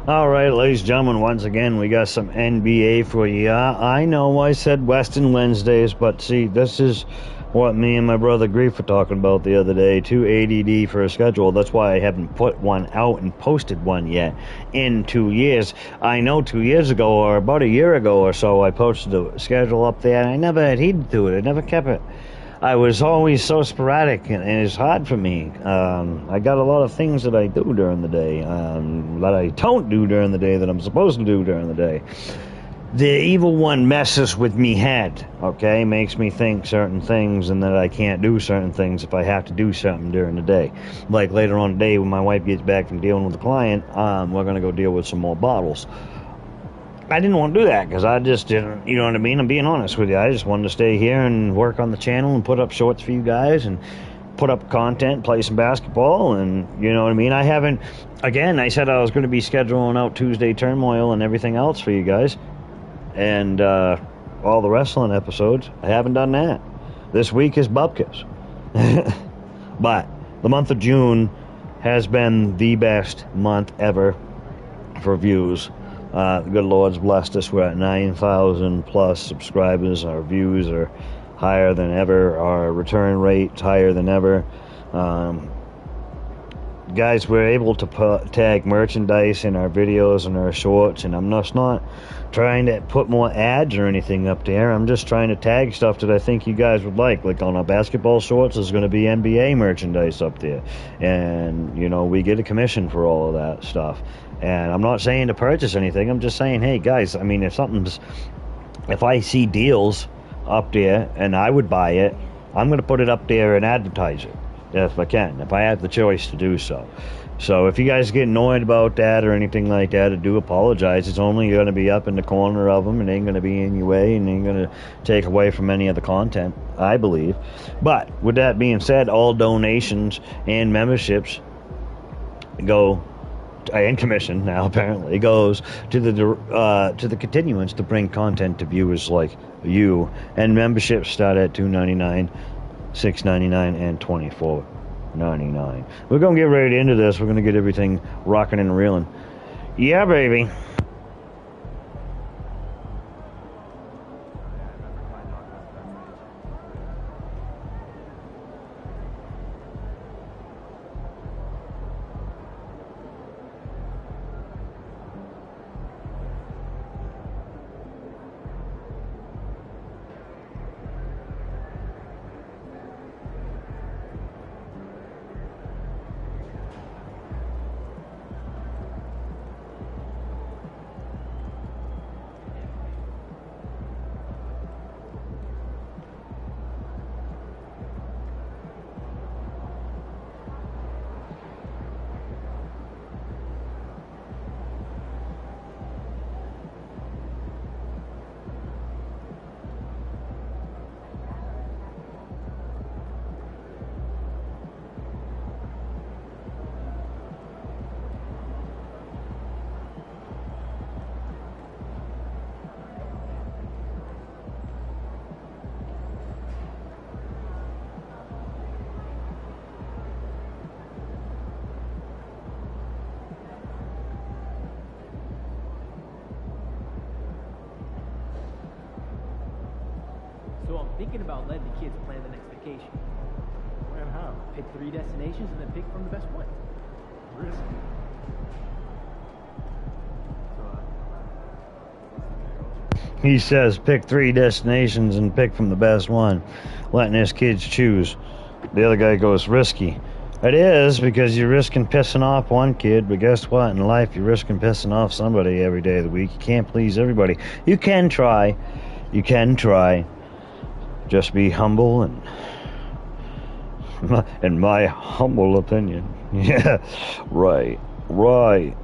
All right, ladies and gentlemen, once again, we got some NBA for you. I know I said Western Wednesdays, but see, this is what me and my brother Grief were talking about the other day. Too ADD for a schedule. That's why I haven't put one out and posted one yet in 2 years. I know 2 years ago, or about a year ago or so, I posted a schedule up there, and I never adhered to it. I never kept it. I was always so sporadic, and it's hard for me. I got a lot of things that I do during the day that I don't do during the day that I'm supposed to do during the day. The evil one messes with me head, okay? Makes me think certain things and that I can't do certain things if I have to do something during the day. Like later on today when my wife gets back from dealing with a client, we're going to go deal with some more bottles. I didn't want to do that because I just didn't, you know what I mean? I'm being honest with you. I just wanted to stay here and work on the channel and put up shorts for you guys and put up content, play some basketball, and you know what I mean? I haven't, again, I said I was going to be scheduling out Tuesday Turmoil and everything else for you guys and all the wrestling episodes. I haven't done that. This week is Bupkis. But the month of June has been the best month ever for views. The good Lord's blessed us. We're at 9,000 plus subscribers. Our views are higher than ever. Our return rate's higher than ever. Guys, we're able to tag merchandise in our videos and our shorts, and I'm just not trying to put more ads or anything up there. I'm just trying to tag stuff that I think you guys would like. Like on our basketball shorts, there's going to be NBA merchandise up there, and you know we get a commission for all of that stuff. And I'm not saying to purchase anything. I'm just saying, hey guys, I mean, if I see deals up there and I would buy it, I'm going to put it up there and advertise it if I can, if I have the choice to do so. So if you guys get annoyed about that or anything like that, I do apologize. It's only going to be up in the corner of them and ain't going to be in your way and ain't going to take away from any of the content, I believe. But with that being said, all donations and memberships go, and commission now apparently goes to the continuance to bring content to viewers like you. And memberships start at $2.99, $6.99, and $24.99. We're gonna get right into this. We're gonna get everything rocking and reeling. Yeah, baby. So I'm thinking about letting the kids plan the next vacation. And how? Pick 3 destinations and then pick from the best one. Risky. He says pick 3 destinations and pick from the best one, letting his kids choose. The other guy goes risky. It is, because you're risking pissing off one kid, but guess what? In life, you're risking pissing off somebody every day of the week. You can't please everybody. You can try. You can try. Just be humble and, in my humble opinion. Yeah, right. Gotta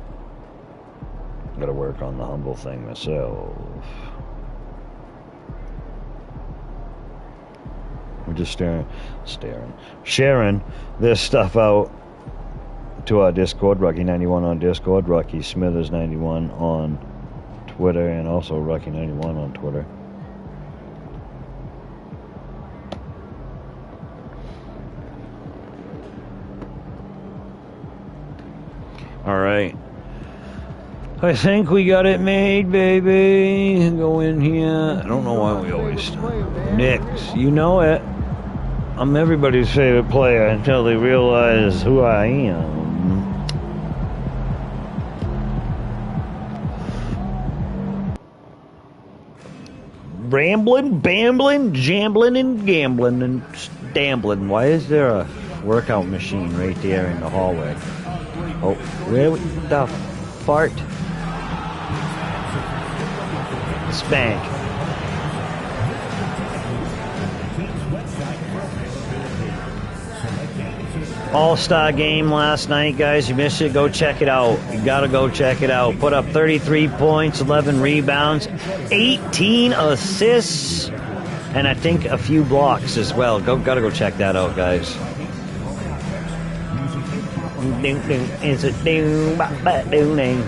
work on the humble thing myself. We're just sharing this stuff out to our Discord, Rocky91 on Discord, rockysmithers91 on Twitter, and also Rocky91 on Twitter. All right. I think we got it made, baby. Go in here. I don't know why we always stop. Knicks, you know it. I'm everybody's favorite player until they realize who I am. Rambling, bambling, jambling, and gambling, and stambling. Why is there a workout machine right there in the hallway? Oh, where the fart? Spank. All-Star game last night, guys. You missed it, go check it out. You gotta go check it out. Put up 33 points, 11 rebounds, 18 assists, and I think a few blocks as well. Gotta go check that out, guys. Is it ding, ba ding ding?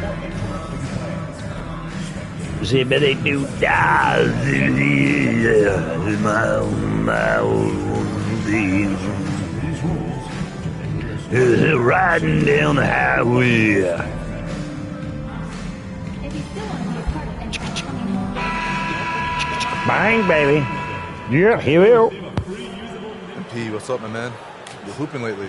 Zippity doo da, riding down the highway. Bang, baby. Yeah, here we go. MP, what's up, my man? You're hooping lately.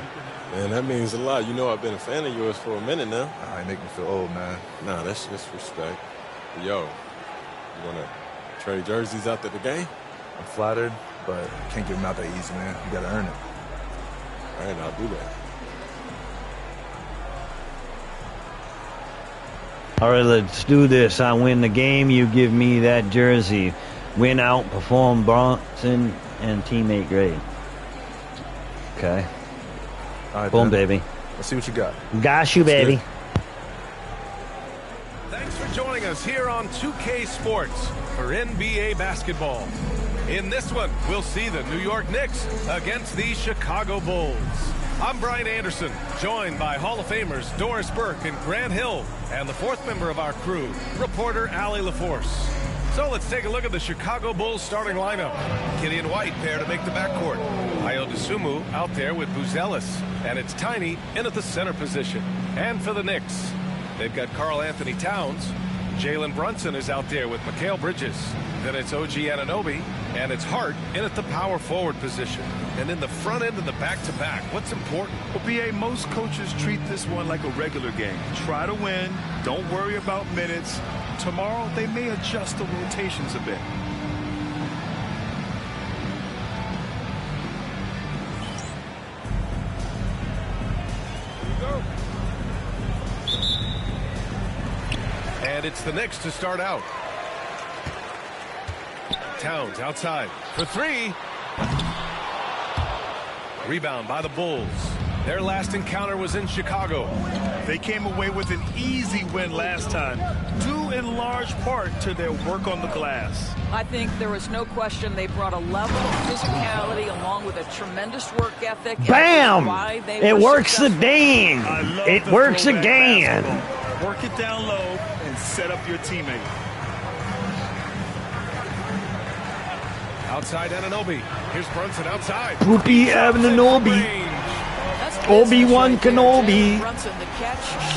Man, that means a lot. You know I've been a fan of yours for a minute now. You make me feel old, man. Nah, that's just respect. But yo, you want to trade jerseys after the game? I'm flattered, but can't give them out that easy, man. You gotta earn it. All right, I'll do that. All right, let's do this. I win the game, you give me that jersey. Win, outperform Bronson and teammate grade. Okay. All right, Boom, man. baby. Let's see what you got. Got you, baby. Thanks for joining us here on 2K Sports for NBA basketball. In this one, we'll see the New York Knicks against the Chicago Bulls. I'm Brian Anderson, joined by Hall of Famers Doris Burke and Grant Hill, and the fourth member of our crew, reporter Allie LaForce. So let's take a look at the Chicago Bulls starting lineup. Kitty and White pair to make the backcourt. Ayo Dosunmu out there with Buzelis, and it's Tiny in at the center position. And for the Knicks, they've got Karl Anthony Towns. Jalen Brunson is out there with Mikal Bridges. Then it's OG Anunoby, and it's Hart in at the power forward position. And in the front end of the back-to-back, what's important? Well, BA, most coaches treat this one like a regular game. Try to win. Don't worry about minutes. Tomorrow, they may adjust the rotations a bit. And it's the Knicks to start out. Towns outside for three. Rebound by the Bulls. Their last encounter was in Chicago. They came away with an easy win last time, due in large part to their work on the glass. I think there was no question they brought a level of physicality along with a tremendous work ethic. Bam! It works again. It works again. Work it down low and set up your teammate. Outside Anunoby. Here's Brunson outside. Whoopi Anunoby. Obi-Wan Kenobi.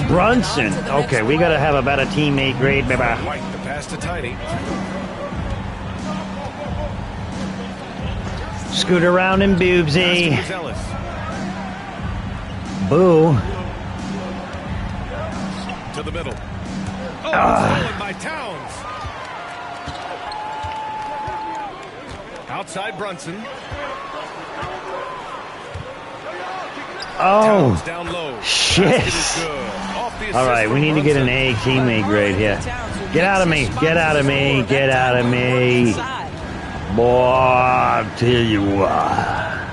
Brunson. Okay, we got to have a better teammate grade, baby. White, the pass to Tiny. Scoot around in boobsy. Boo. To the middle. Oh, stolen by Towns. Outside Brunson. Oh, down low. shit. All right, we need to get an A teammate grade here. Get out of me. Get out of me. Get out of me. Boy, I'll tell you what.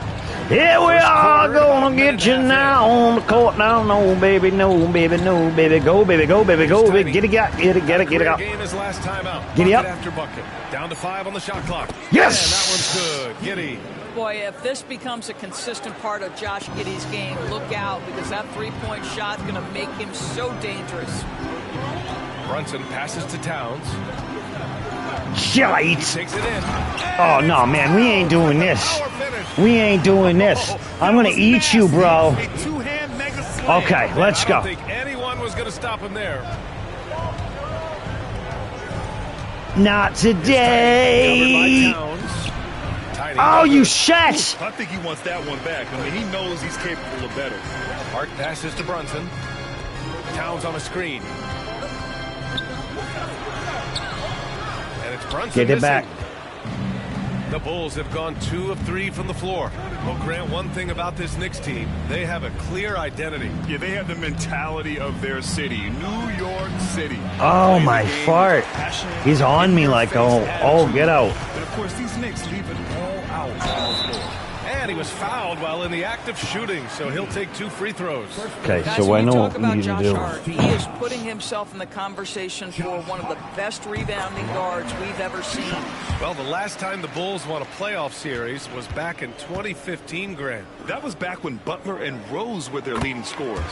Here we are, gonna get you now on the court now. No, baby, no, baby, no, baby. Go, baby, go, baby, go, baby. Get it, get it, get it, get it up. Game his last time out. Get it up. After bucket. Down to 5 on the shot clock. Yes. And that one's good. Giddy. Boy, if this becomes a consistent part of Josh Giddey's game, look out, because that three-point shot's going to make him so dangerous. Brunson passes to Towns. Shite. Takes it in. Oh, no, man, we ain't doing this. We ain't doing this. I'm going to eat you, bro. Okay, let's I go. don't think anyone was going to stop him there. Not today. Oh, you shit! I think he wants that one back. I mean, he knows he's capable of better. Hart passes to Brunson. Towns on a screen. And it's Brunson Get it missing. back. The Bulls have gone 2 of 3 from the floor. Well, Grant, one thing about this Knicks team, they have a clear identity. Yeah, they have the mentality of their city, New York City. Oh, my fart. He's on me like, oh, get out. And of course, these Knicks leave it all out on the floor. And he was fouled while in the act of shooting, so he'll take 2 free throws. Okay, Guys, so I when know you what talk we about need to Josh do. Hart, he is putting himself in the conversation for one of the best rebounding guards we've ever seen. Well, the last time the Bulls won a playoff series was back in 2015, Grant. That was back when Butler and Rose were their leading scorers.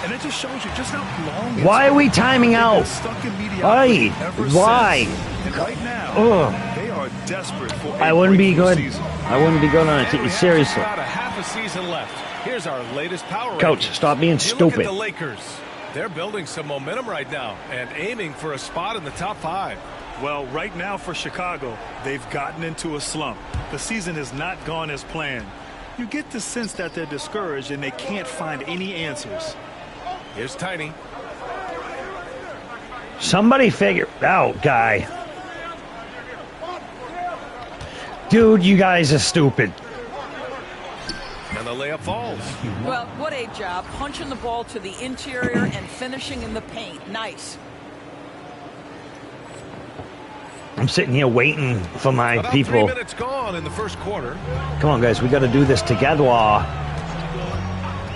And it just shows you just how long it's Why are we been. timing They've been out? stuck in mediocrity Why? ever Why? since. And right now, Ugh. they are desperate for I wouldn't be breakthrough good. season. I wouldn't be good on And we it. have Seriously. about a half a season left. Here's our latest power Coach, rankings. stop being You look at stupid. the Lakers. They're building some momentum right now and aiming for a spot in the top 5. Well, right now for Chicago, they've gotten into a slump. The season has not gone as planned. You get the sense that they're discouraged and they can't find any answers. Here's Tiny. Somebody figure it out, guy. Dude, you guys are stupid. And the layup falls. Well, what a job. Punching the ball to the interior and finishing in the paint. Nice. I'm sitting here waiting for my About 3 people. minutes gone in the first quarter. Come on, guys. We got to do this together.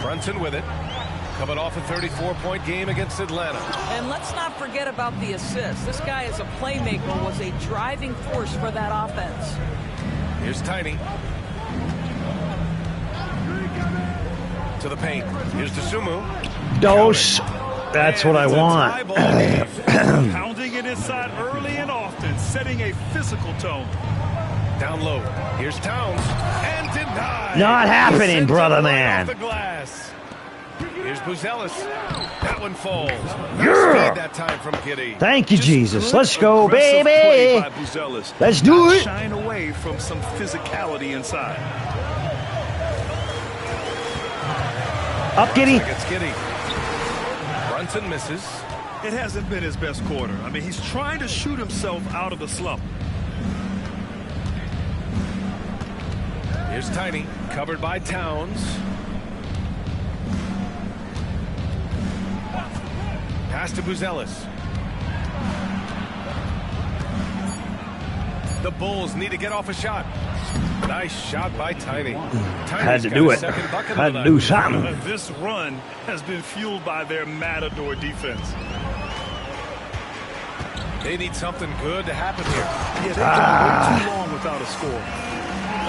Brunson with it. Coming off a 34-point game against Atlanta. And let's not forget about the assist. This guy is a playmaker, was a driving force for that offense. Here's Tiny. To the paint. Here's DeSumo. Dose. That's what I And it's a want. tie ball game. Pounding it inside early and often, setting a physical tone. Down low. Here's Towns. And denied. Not happening, Sends it brother right man. off the glass. Here's Buzelis. That one falls. Nice Yeah. speed that time from Giddy. Thank you, Just Jesus. good, Let's go, aggressive play baby. by Buzelis. Let's do Not it. Shying away from some physicality inside. Up, Giddy. It's Giddy. Brunson misses. It hasn't been his best quarter. I mean, he's trying to shoot himself out of the slump. Here's Tiny. Covered by Towns. Pass to Buzelis. The Bulls need to get off a shot. Nice shot by Tiny. Had to do it. Had to do something. This run has been fueled by their matador defense. They need something good to happen here. Yeah, they've gone way too long without a score.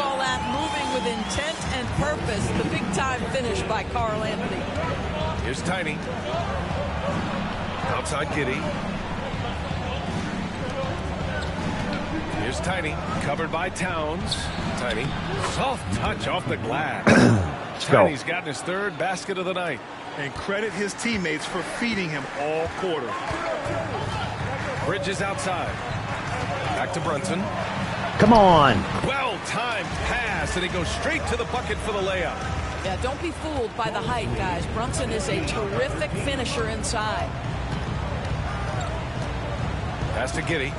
Call that moving with intent and purpose. The big-time finish by Carl Anthony. Here's Tiny. Outside Giddy. Here's Tiny. Covered by Towns. Tiny. Soft touch off the glass. Let's go. Tiny's gotten his 3rd basket of the night. And credit his teammates for feeding him all quarter. Bridges outside. Back to Brunson. Come on. Well-timed pass, and he goes straight to the bucket for the layup. Yeah, don't be fooled by the height, guys. Brunson is a terrific finisher inside. Pass to Giddy.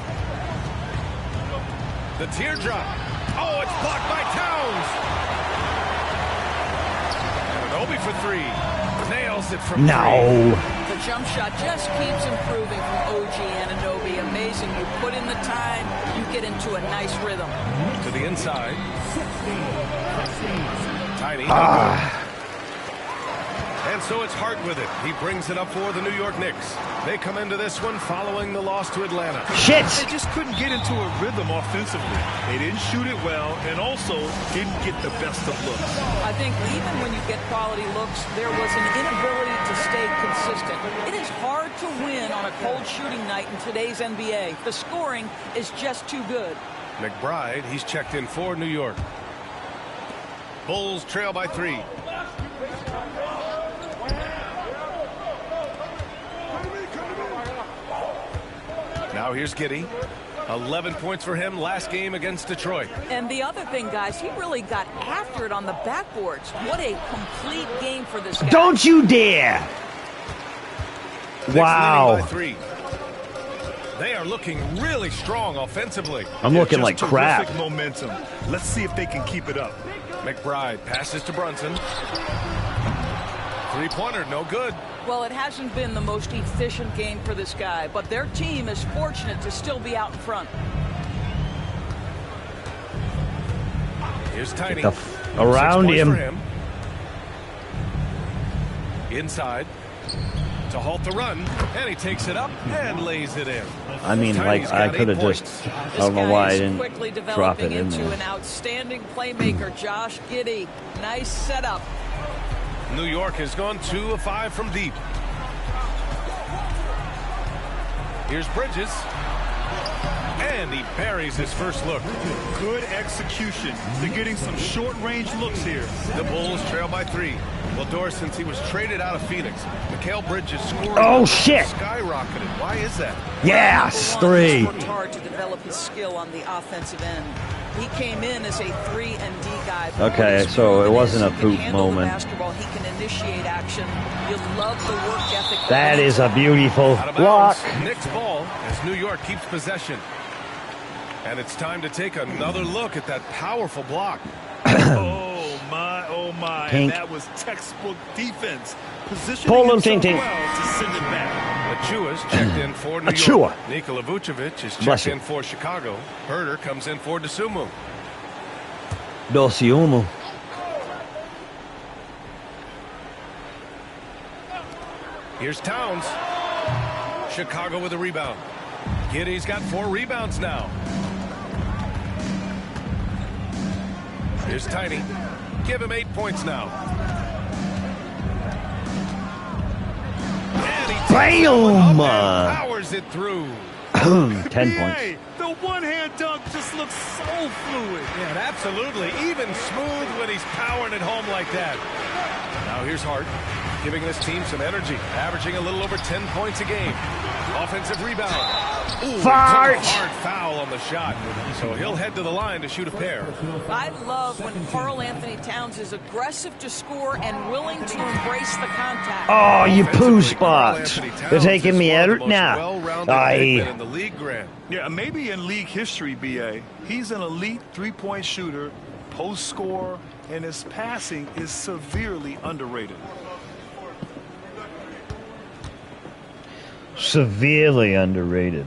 The teardrop. Oh, it's blocked by Towns. Anunoby for 3. Nails it from 3. No. The jump shot just keeps improving from OG Anunoby. Amazing. You put in the time, you get into a nice rhythm. To the inside. Tiny. And so it's Hart with it. He brings it up for the New York Knicks. They come into this one following the loss to Atlanta. Shit. They just couldn't get into a rhythm offensively. They didn't shoot it well and also didn't get the best of looks. I think even when you get quality looks, there was an inability to stay consistent. It is hard to win on a cold shooting night in today's NBA. The scoring is just too good. McBride, he's checked in for New York. Bulls trail by 3. Now here's Giddy. 11 points for him last game against Detroit. And the other thing, guys, he really got after it on the backboards. What a complete game for this guy. Don't you dare! Wow. By 3. They are looking really strong offensively. I'm looking like crap. Terrific momentum. Let's see if they can keep it up. McBride passes to Brunson. Three-pointer, no good. Well, it hasn't been the most efficient game for this guy, but their team is fortunate to still be out in front. Here's Tiny. Around 6 points him. for him. Inside to halt the run, and he takes it up and lays it in. I mean, Tiny's like, I got could 8 have just, points. I don't know why I didn't quickly drop it developing in into there. an outstanding playmaker, Josh Giddey. Nice setup. New York has gone 2 of 5 from deep. Here's Bridges. And he buries his first look. Good execution. They're getting some short-range looks here. The Bulls trail by 3. Well, Doris, since he was traded out of Phoenix, Mikal Bridges scoring. Oh, shit. Skyrocketed. Why is that? Yes, Number one, 3. he's worked hard to develop his skill on the offensive end. He came in as a 3 and D guy. Okay, so it wasn't a poop moment. Basketball, he can initiate action. You love the work ethic. That is a beautiful Out of block. bounds. Knicks ball as New York keeps possession. And it's time to take another look at that powerful block. Oh, my, oh, my. Pink. And that was textbook defense. Positioning Pull him, himself Ting Ting. well to send it back. Achua's checked in for New Achua. York. Nikola Vucevic is Bless checked you. in for Chicago. Herder comes in for DeSumo. Dosiumu. Here's Towns. Chicago with a rebound. Giddey's got 4 rebounds now. Here's Tiny. Give him 8 points now. And he takes that one up Bam! and powers it through. 10 points. Hey, the one-hand dunk just looks so fluid. Yeah, absolutely. Even smooth when he's powering it home like that. Now here's Hart, giving this team some energy, averaging a little over 10 points a game. Offensive rebound. Ooh, Fart. a hard foul on the shot. So he'll head to the line to shoot a pair. I love when Karl Anthony Towns is aggressive to score and willing to embrace the contact. Oh, you poo Offensively, spot. Karl-Anthony Towns They're taking is me one of the out most now. well-rounded big men in the league, Grant. Yeah, maybe in league history, B.A. He's an elite three-point shooter, post scorer, and his passing is severely underrated. Severely underrated.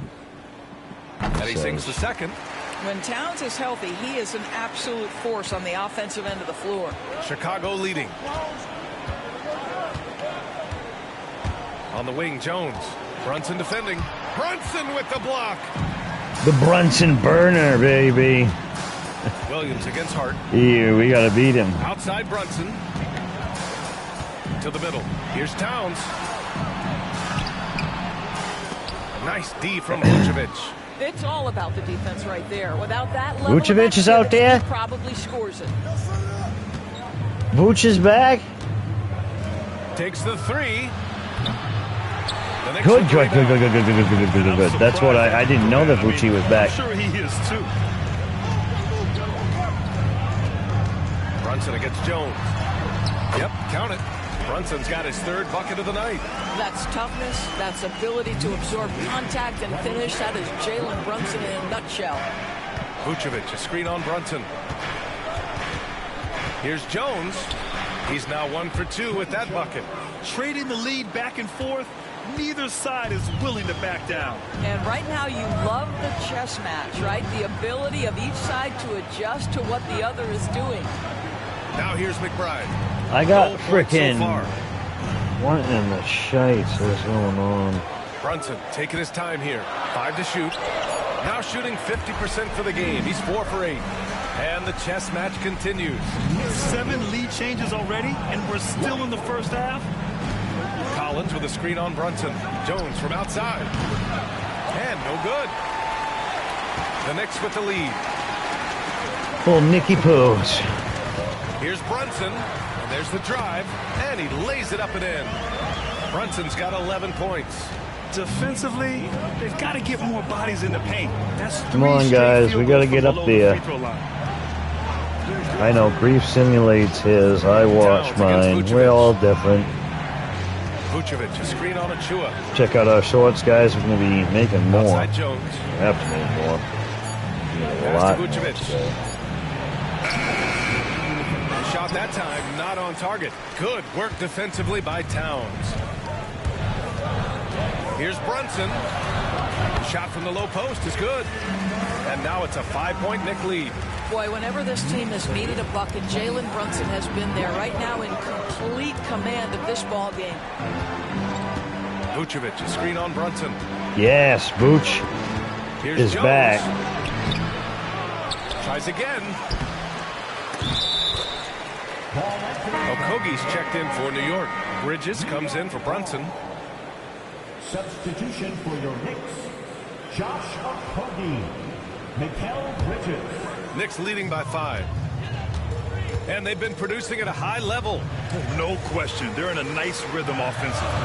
And he sinks the second. When Towns is healthy, he is an absolute force on the offensive end of the floor. Chicago leading. On the wing, Jones. Brunson defending. Brunson with the block. The Brunson burner, baby. Williams against Hart. Here, we gotta beat him. Outside Brunson. To the middle. Here's Towns. Nice D from Vucevic. It's all about the defense right there. Without that level Vucevic of is out activity, there? he probably scores it. Vooch is back. Takes the 3. The Knicks Good, with good, the good, good, rebound. good, good, good, good, good, good, good. That's what I didn't know that Vucci was back. I'm sure he is too. Brunson against Jones. Yep, count it. Brunson's got his 3rd bucket of the night. That's toughness. That's ability to absorb contact and finish. That is Jalen Brunson in a nutshell. Vucevic, a screen on Brunson. Here's Jones. He's now 1 for 2 with that bucket. Trading the lead back and forth, neither side is willing to back down. And right now you love the chess match, right? The ability of each side to adjust to what the other is doing. Now here's McBride. I got No points so frickin' far. what in the shites is going on? Brunson taking his time here. 5 to shoot. Now shooting 50% for the game. He's 4 for 8. And the chess match continues. 7 lead changes already, and we're still in the first half. Collins with a screen on Brunson. Jones from outside. And no good. The Knicks with the lead. Oh, Nicky Poos. Here's Brunson. And there's the drive. And he lays it up and in. Brunson's got 11 points. defensively, they've got to get more bodies in the paint. That's Come on, guys. We got to get up there. I know Grief simulates his. I watch mine. We're all different. Vucevic, a screen on Achua. Check out our shorts, guys. We're going to be making more. Outside Jones. We have to make more. A Pass lot. to Vucevic. Shot that time, not on target. Good work defensively by Towns. Here's Brunson. Shot from the low post is good. And now it's a 5-point Knick lead. Boy, whenever this team has needed a bucket, Jalen Brunson has been there right now in complete command of this ball game. Vucevic, a screen on Brunson. Yes, Vooch Here's is Jones. back. Tries again. Okogie's checked in for New York. Bridges comes in for Brunson. Substitution for your Knicks, Josh Okogie, Mikal Bridges. Knicks leading by 5. And they've been producing at a high level. No question. They're in a nice rhythm offensively.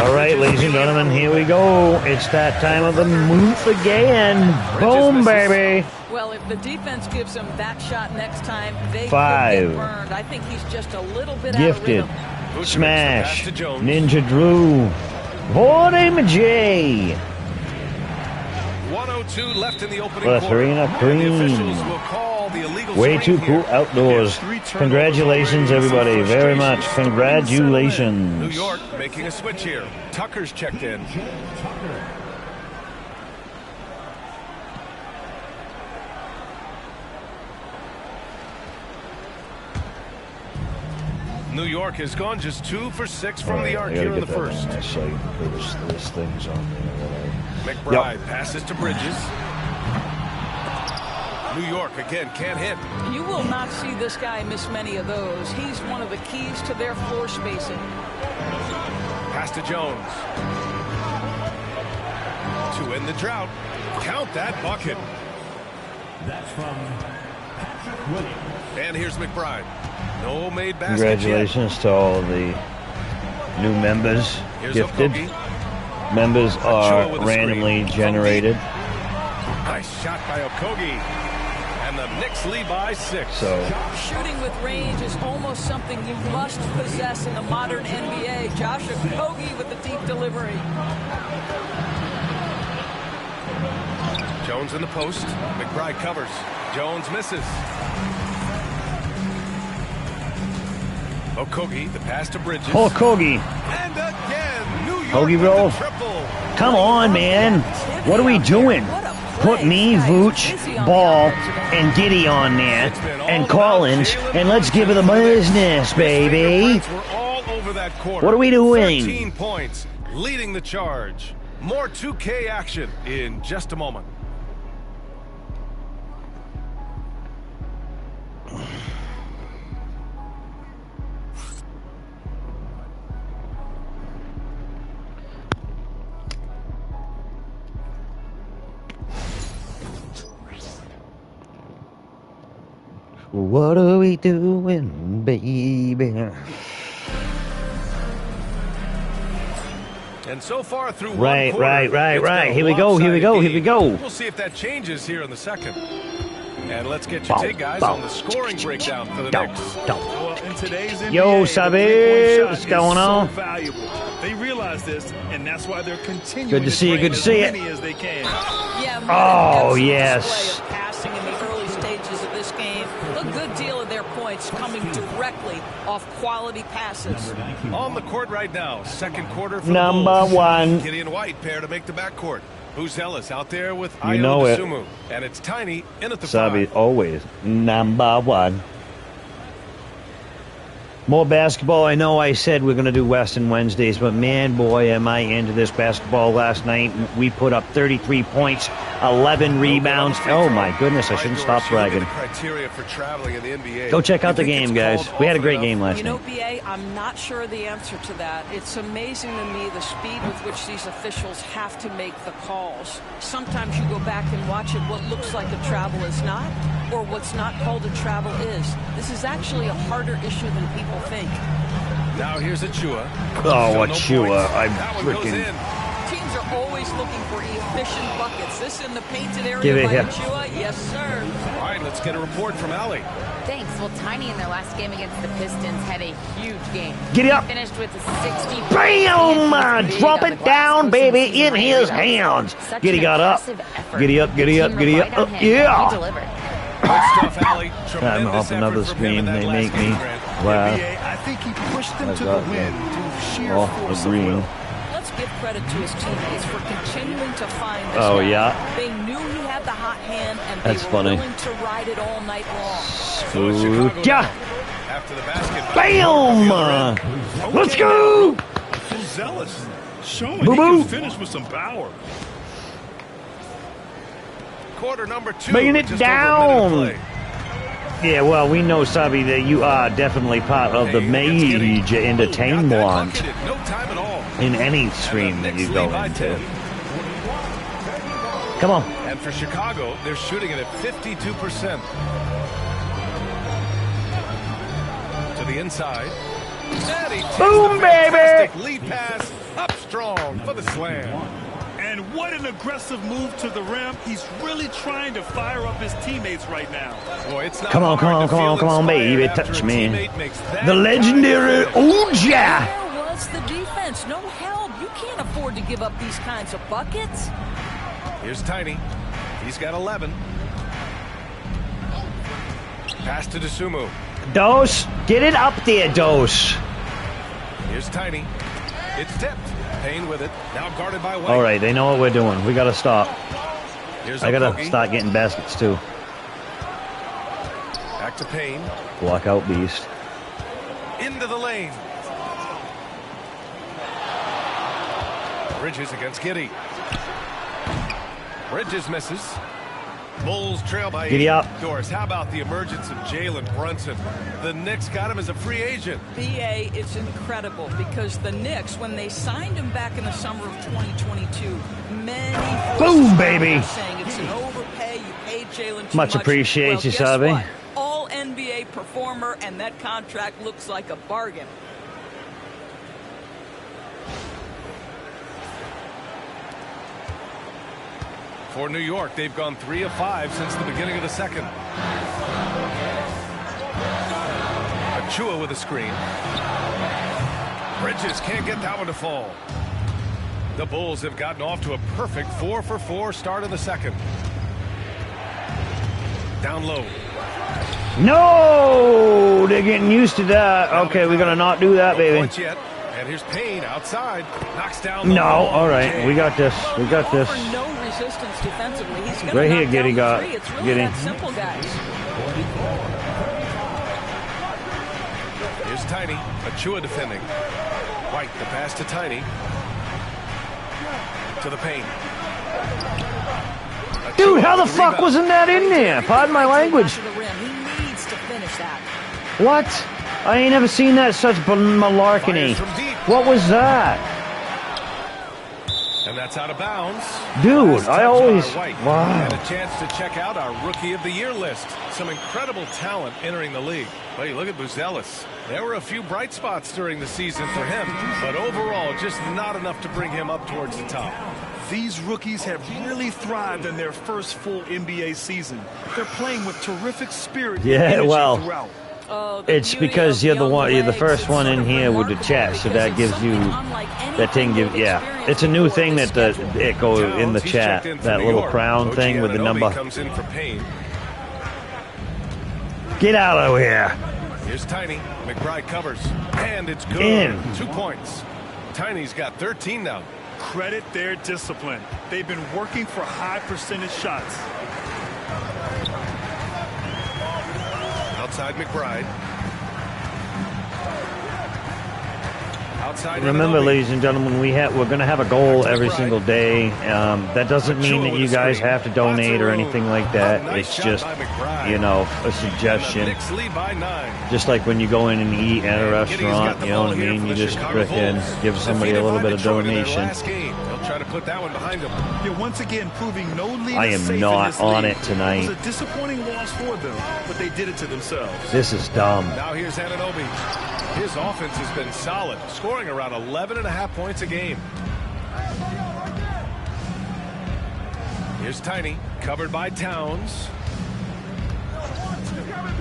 All right, ladies and gentlemen, here we go. It's that time of the move again. Boom, baby. Well, if the defense gives him that shot next time, they 5. could get burned. I think he's just a little bit Gifted. out of rhythm. Vucevic, Smash. the pass to Jones. Ninja Drew. Vorname J. 1:02 left in the opening Latharina quarter. And the Cream. officials will call the illegal Way swing too cool here. outdoors. Congratulations, everybody. Very much. New Congratulations. York making a switch here. Tucker's checked in. New York has gone just 2 for 6 from the arc here in the first. So you can put those things on there. McBride passes to Bridges. New York again can't hit. You will not see this guy miss many of those. He's one of the keys to their floor spacing. Pass to Jones. To end the drought. Count that bucket. That's from Patrick Williams. And here's McBride. No made basket. Congratulations to all of the new members. Here's Gifted. Okogie. Members are with a randomly screen. generated. Nice shot by Okogie. And the Knicks lead by 6. So Shooting with range is almost something you must possess in the modern NBA. Josh Okogie with the deep delivery. Jones in the post. McBride covers. Jones misses. Okogie, the pass to Bridges. Okogie. And again, New York Hoagie with roll. the triple. Come on, man. What are we doing? Put me, Vooch, Ball, and Giddy on there, and Collins, and let's give it the business, baby. We're all over that quarter. What are we doing? 13 points, leading the charge. More 2K action in just a moment. What are we doing, baby? And so far through one Right. quarter, it's been a Here we go. lopsided game. We'll see if that changes here in the second. And let's get your take, guys, on the scoring breakdown for the Knicks. Well, in today's NBA, Yo, the Sabi, three-point shot what's is going on? so valuable. They realize this, and that's why they're continuing Good to see you, train good to see as you. many as they can. Yeah, Oh, more than yes. display of passing in the early stages of this game. A good deal of their points coming directly off quality passes. On the court right now, second quarter for Number the Bulls. one. Gideon White pair to make the backcourt. Uzelis out there with You know it. Sumu. And it's Tiny in at the Sabi, 5. always number one. More basketball. I know I said we're going to do Western Wednesdays, but man, boy, am I into this basketball. Last night, we put up 33 points, 11 rebounds. Oh, my goodness, I shouldn't stop bragging. Criteria for traveling in the NBA. Go check out the You think game, it's guys. called We had a off great enough? game last You know, night. BA, I'm not sure the answer to that. It's amazing to me the speed with which these officials have to make the calls. Sometimes you go back and watch it, what looks like a travel is not, or what's not called a travel is. This is actually a harder issue than people think. Now here's Achua. Oh, Still no Achua. points. I'm That one goes freaking. in. Teams are always looking for efficient buckets. This in the painted area Give it by here. Achua? Yes, sir. All right, let's get a report from Allie. Thanks. Well, Tiny in their last game against the Pistons had a huge game. Giddy up. Finished with a 60. Bam! Drop it down, baby, in his hands. Giddy got up. Giddy up, giddy up, giddy up. Oh, He yeah. delivered. Good stuff, Allie. I'm Tremendous off another effort from him screen. in that They last make me game, Grant. laugh. I think he pushed them I've to the got win that. through sheer Oh, force the of green. will. Let's give credit to his teammates for continuing to find this Oh, guy. yeah. They knew he had the hot hand, and That's they were funny. willing to ride it all night long. So it's Chicago Yeah. now. After the basket. Bam! Let's go! So zealous. Showing Boo he boo. can finish with some power. Quarter number 2. Bringing it just over a minute down. to play. Yeah, well, we know, Sabi, that you are definitely part of the major entertainment No time at all. in any And stream the that you Knicks go lead by into. 10. Come on. And for Chicago, they're shooting it at 52%. To the inside. And he takes Boom, the fantastic baby! lead pass up strong for the slam. And what an aggressive move to the rim. He's really trying to fire up his teammates right now. Boy, it's not Come on, hard come on, to come on, feel come on, baby, inspired touch after a me. teammate makes that The legendary kind of finish. Oja! Where was the defense? No help. You can't afford to give up these kinds of buckets. Here's Tiny. He's got 11. Pass to Desumu. Dose, get it up there, Dose. Here's Tiny. It's tipped. Payne with it. Now guarded by White. All right, they know what we're doing. We got to stop. Here's I got to Okogie. start getting baskets, too. Back to Payne. Block out Beast. Into the lane. Bridges against Giddy. Bridges misses. Bulls trail by 8. Giddy up. Doris, how about the emergence of Jalen Brunson? The Knicks got him as a free agent. BA, it's incredible because the Knicks, when they signed him back in the summer of 2022, many Boom, voices baby. were saying it's an overpay. You paid Jalen too Much much. appreciate Well, you, guess Sabi. what? All NBA performer, and that contract looks like a bargain. For New York, they've gone 3 of 5 since the beginning of the second. Achua with a screen. Bridges can't get that one to fall. The Bulls have gotten off to a perfect 4-for-4 start in the second. Down low. No! They're getting used to that. Okay, we're going to not do that, No baby. points yet. And here's Payne outside. Knocks down the No, ball. all right. We got this. We got this. Offer no resistance defensively. He's gonna Right knock here, down Giddy the got- three. It's really Giddy. that simple, guys. Here's Tiny. Achua defending. White, the pass to Tiny. To the paint. Dude, how the with fuck rebound. wasn't that in there? Pardon my language. To the rim. He needs to finish that. What? I ain't never seen that such malarkey. Fires from deep. What was that? And that's out of bounds. Dude, Last touch I always... by White. Wow. And a chance to check out our Rookie of the Year list. Some incredible talent entering the league. Well, you look at Buzelis. There were a few bright spots during the season for him, but overall, just not enough to bring him up towards the top. These rookies have really thrived in their first full NBA season. They're playing with terrific spirit and Yeah, energy well, throughout. Oh, the it's beauty because of you're the young one, you're the legs, first it's one sort in of here with the remarkable chat, so because that it's gives you, something unlike that thing anything gives, we've yeah. experienced It's a new before thing this that schedule. it goes in the Jones, he's chat, checked in for that New little York. crown OG thing with the Anunoby number. comes in for Payne. Get out of here. Here's Tiny. McBride covers. And it's good. In. 2 points. Tiny's got 13 now. Credit their discipline. They've been working for high percentage shots. Outside McBride. Outside Remember, Anunoby. ladies and gentlemen, we're going to have a goal every single day. That doesn't mean that you guys have to donate or anything like that. It's just, you know, a suggestion. Knicks lead by 9. Just like when you go in and eat at a Giddy's got restaurant, the you know ball what I here mean? for You the just Chicago frickin' Bulls. give somebody a Defeated little by bit of Detroit in their donation. last game. They'll Try to put that one behind him. You're once again proving no lead. I am not on it tonight. It was a disappointing loss for them, but they did it to themselves. This is dumb. Now here's Anunoby. His offense has been solid, scoring around 11.5 points a game. Here's Tiny, covered by Towns.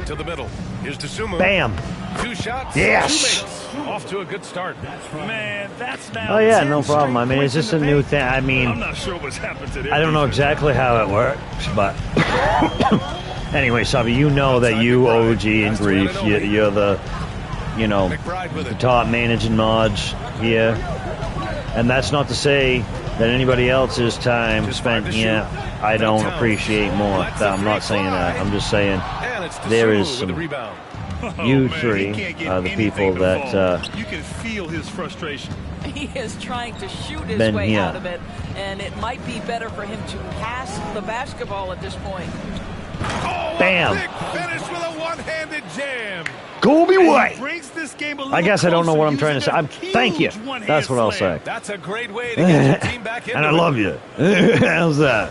To the middle. Here's Dosunmu. Bam. 2 shots. Yes. 2 makes. Off to a good start. Man, that's now. Oh yeah, no problem. I mean, it's just a new thing. I mean, I'm not sure what's happened to their I don't know defense. exactly how it works, but anyway, Sabi, you know that you OG in grief. You're the, you know, the top managing mods here, and that's not to say that anybody else's time spent here I don't appreciate more. I'm not saying that. I'm just saying there is some. You three are the people that you can feel his frustration. He is trying to shoot his been way here. out of it, and it might be better for him to pass the basketball at this point. Oh, Bam. Big finish with a one-handed jam. Kobe White. Brings this game a I guess I don't know what I'm trying to say. Thank you. huge That's what I'll say. That's a great way to get your team back into And I it. love you. How's that?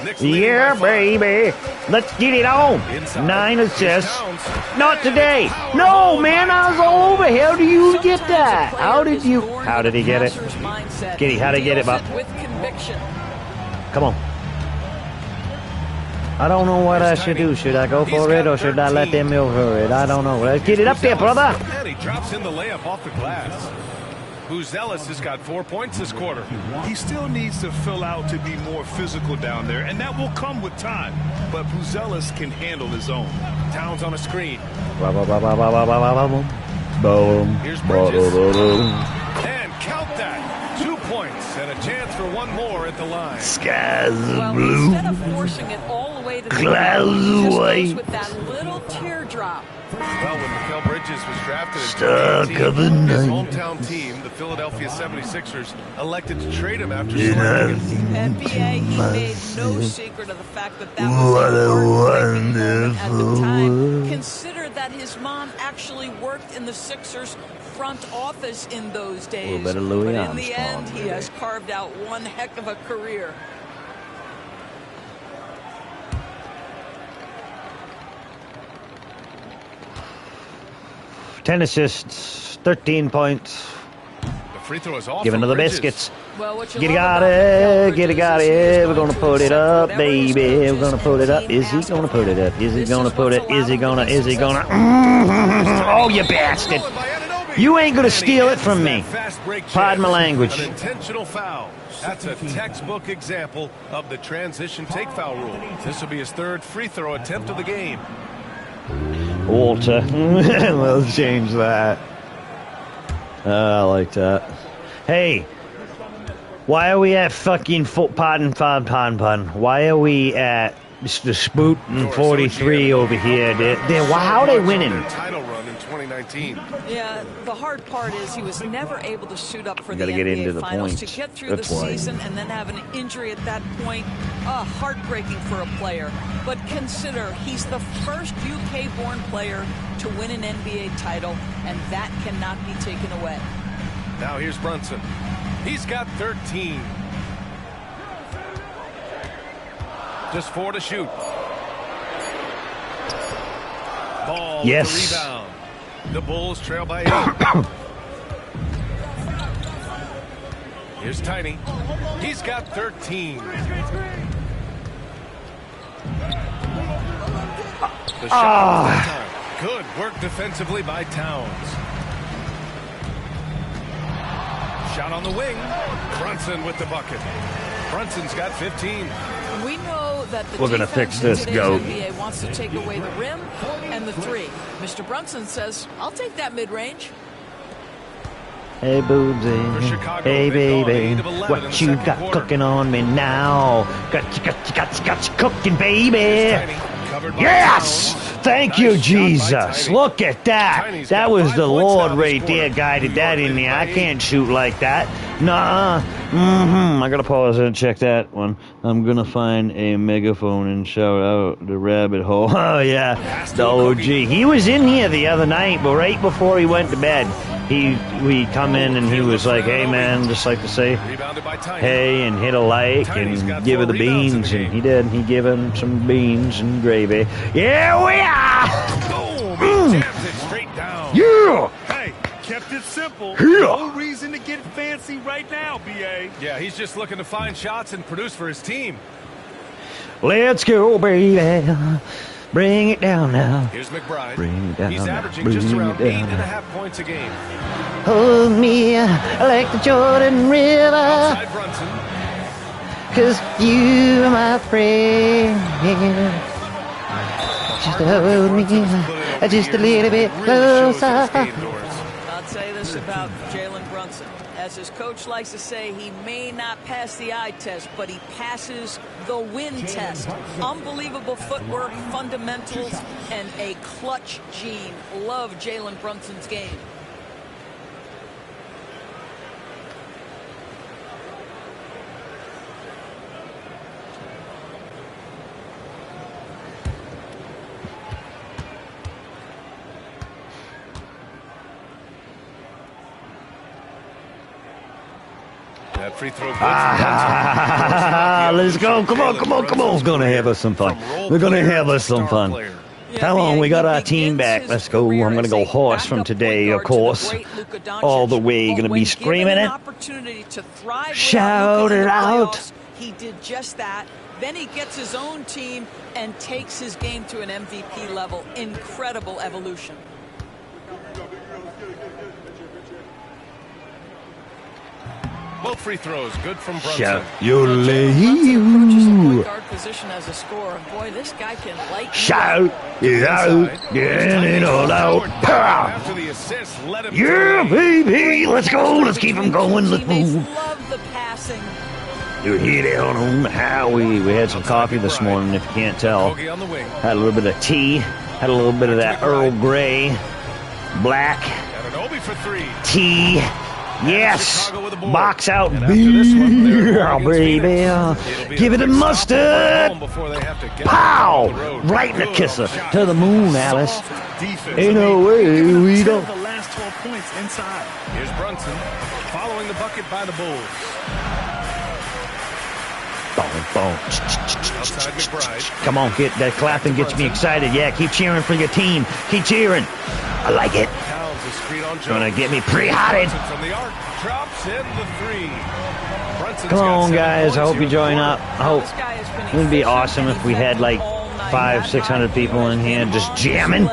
Knicks leading Yeah, by 5. baby. Let's get it on. Inside. 9 assists. Towns. Not today. Power No, move man, by I was Towns. over. How do you get Sometimes that? a player How did is you? born How with did he a get it? passer's mindset. Kitty, how did he get it, Deals Bob? with conviction. Come on. I don't know what I should do. Should I go for it or should I let them go for it? I don't know. Let's get it up there, brother. And he drops in the layup off the glass. Buzelis has got 4 points this quarter. He still needs to fill out to be more physical down there, and that will come with time. But Buzelis can handle his own. Towns on a screen. Boom. Here's Bridges. And count that. 2 points and a chance for one more at the line. Skies Well, blue. instead of forcing it all the way to the Clouds ground, he just away. goes with that little teardrop. Well, when Mikal Bridges was drafted in Stuck 2018, of the his night. hometown team, the Philadelphia 76ers, elected to trade him after Did I selecting him. NBA, he made no secret of the fact that that What was a a heartbreaking moment at the wonderful time. world. Consider that his mom actually worked in the Sixers front office in those days. bit of Louis but in the Armstrong, end, he has carved out one heck of a career. Ten assists, 13 points. The free throw is off. Give from another Bridges. biscuits. Well, what you Get it, love got about Mikal it. Get it, Bridges got is he is it. We're going gonna to put it accept up, whatever his baby. We're coaches gonna put it and up. team Is he ask gonna of put it him. up? Is he This gonna is put what's it? Is he allowed him gonna? to be Is he gonna? successful. Oh, you bastard! Stolen by Anunoby. You ain't gonna And he steal it ends from that me. fast break Pardon my chance. language. An intentional foul. That's a textbook example of the transition take foul rule. This will be his 3rd free throw attempt of the game. Walter. Let's change that. I like that. Hey, why are we at fucking pardon. Why are we at the Spootin 43 over here? How are they winning? Their title run in 2019. Yeah, the hard part is he was never able to suit up for the Gotta get NBA into the Finals. points. To get through That's the why. season and then have an injury at that point, heartbreaking for a player. But consider, he's the first UK-born player to win an NBA title, and that cannot be taken away. Now here's Brunson. He's got 13. Just 4 to shoot. Ball Yes. with the rebound. The Bulls trail by 8. Here's Tiny. He's got 13. The shot this time. Good work defensively by Towns. Shot on the wing. Brunson with the bucket. Brunson's got 15. We know that the We're gonna defense fix this, in today's goat. NBA wants to take away the rim and the 3. Mr. Brunson says, I'll take that mid-range. Hey, boobsy. For Chicago, Hey, they've gone baby. 8 of 11 in What the you second got quarter. cooking on me now? Got you cooking, baby. Tiny, covered by Yes! Towns. Thank Nice you, shot by Jesus. Tiny. Look at that. Tiny's That got was 5 the points Lord now this right there quarter. guided New that York in leading there. I by 8. can't shoot like that. Nah. I gotta pause and check that one. I'm gonna find a megaphone and shout out the rabbit hole. Oh yeah, the OG. He was in here the other night, but right before he went to bed, we come in and he was like, "Hey man, just like to say, hey, and hit a like and give her the beans." And he did. He gave him some beans and gravy. Yeah, we are. Jams it straight down. Yeah. Hey, kept it simple. Yeah. No reason to get fancy right now, BA. Yeah, he's just looking to find shots and produce for his team. Let's go, baby. Bring it down now. Here's McBride. Bring it down. He's averaging Bring just it around down. 8.5 points a game. Hold me like the Jordan River, Outside Brunson. 'cause you are my friend. Just hold me just a little bit closer. I'll tell you this about Jalen Brunson. As his coach likes to say, he may not pass the eye test, but he passes the win test. Unbelievable footwork, fundamentals, and a clutch gene. Love Jalen Brunson's game. That free throw. Let's go. Come on. We're going to have us some fun. We're going to have us some fun. Come on, we got our team back. Let's go. I'm going to go horse from today, of course. All the way. Going to be screaming it. Shout it out. He did just that. Then he gets his own team and takes his game to an MVP level. Incredible evolution. Both free throws, good from Brunson. Shout your lay. Guard position as a scorer. Boy, this guy can light. Shout it out. Get it all out. After the assist, let him Yeah, baby. Let's go. Let's keep him going. Let's move. Love the passing. You hit it on how we had some coffee this morning, if you can't tell. Hoagie on the wing. Had a little bit of tea. Had a little bit of that Earl Grey. Black. Anunoby for three. Tea. Yes. Box out And after this one, they're beer, against baby. Phoenix. Give it a mustard. Before they have to get Pow! on the road. Right in the Good kisser. shot. To the moon, Alice. Defense. Ain't no way we don't. The last 12 points inside. Here's Brunson following the bucket by the Bulls. Boom. Outside McBride. Come on, get that clapping gets me excited. Yeah, keep cheering for your team. Keep cheering. I like it. Towns is screen on Jones. Gonna get me pre-hotted. Brunson from the arc drops in the three. Brunson's Come got on, 7 guys. I points hope you here join in the up. I hope it would be awesome if we had like 500-600 people in here just jamming.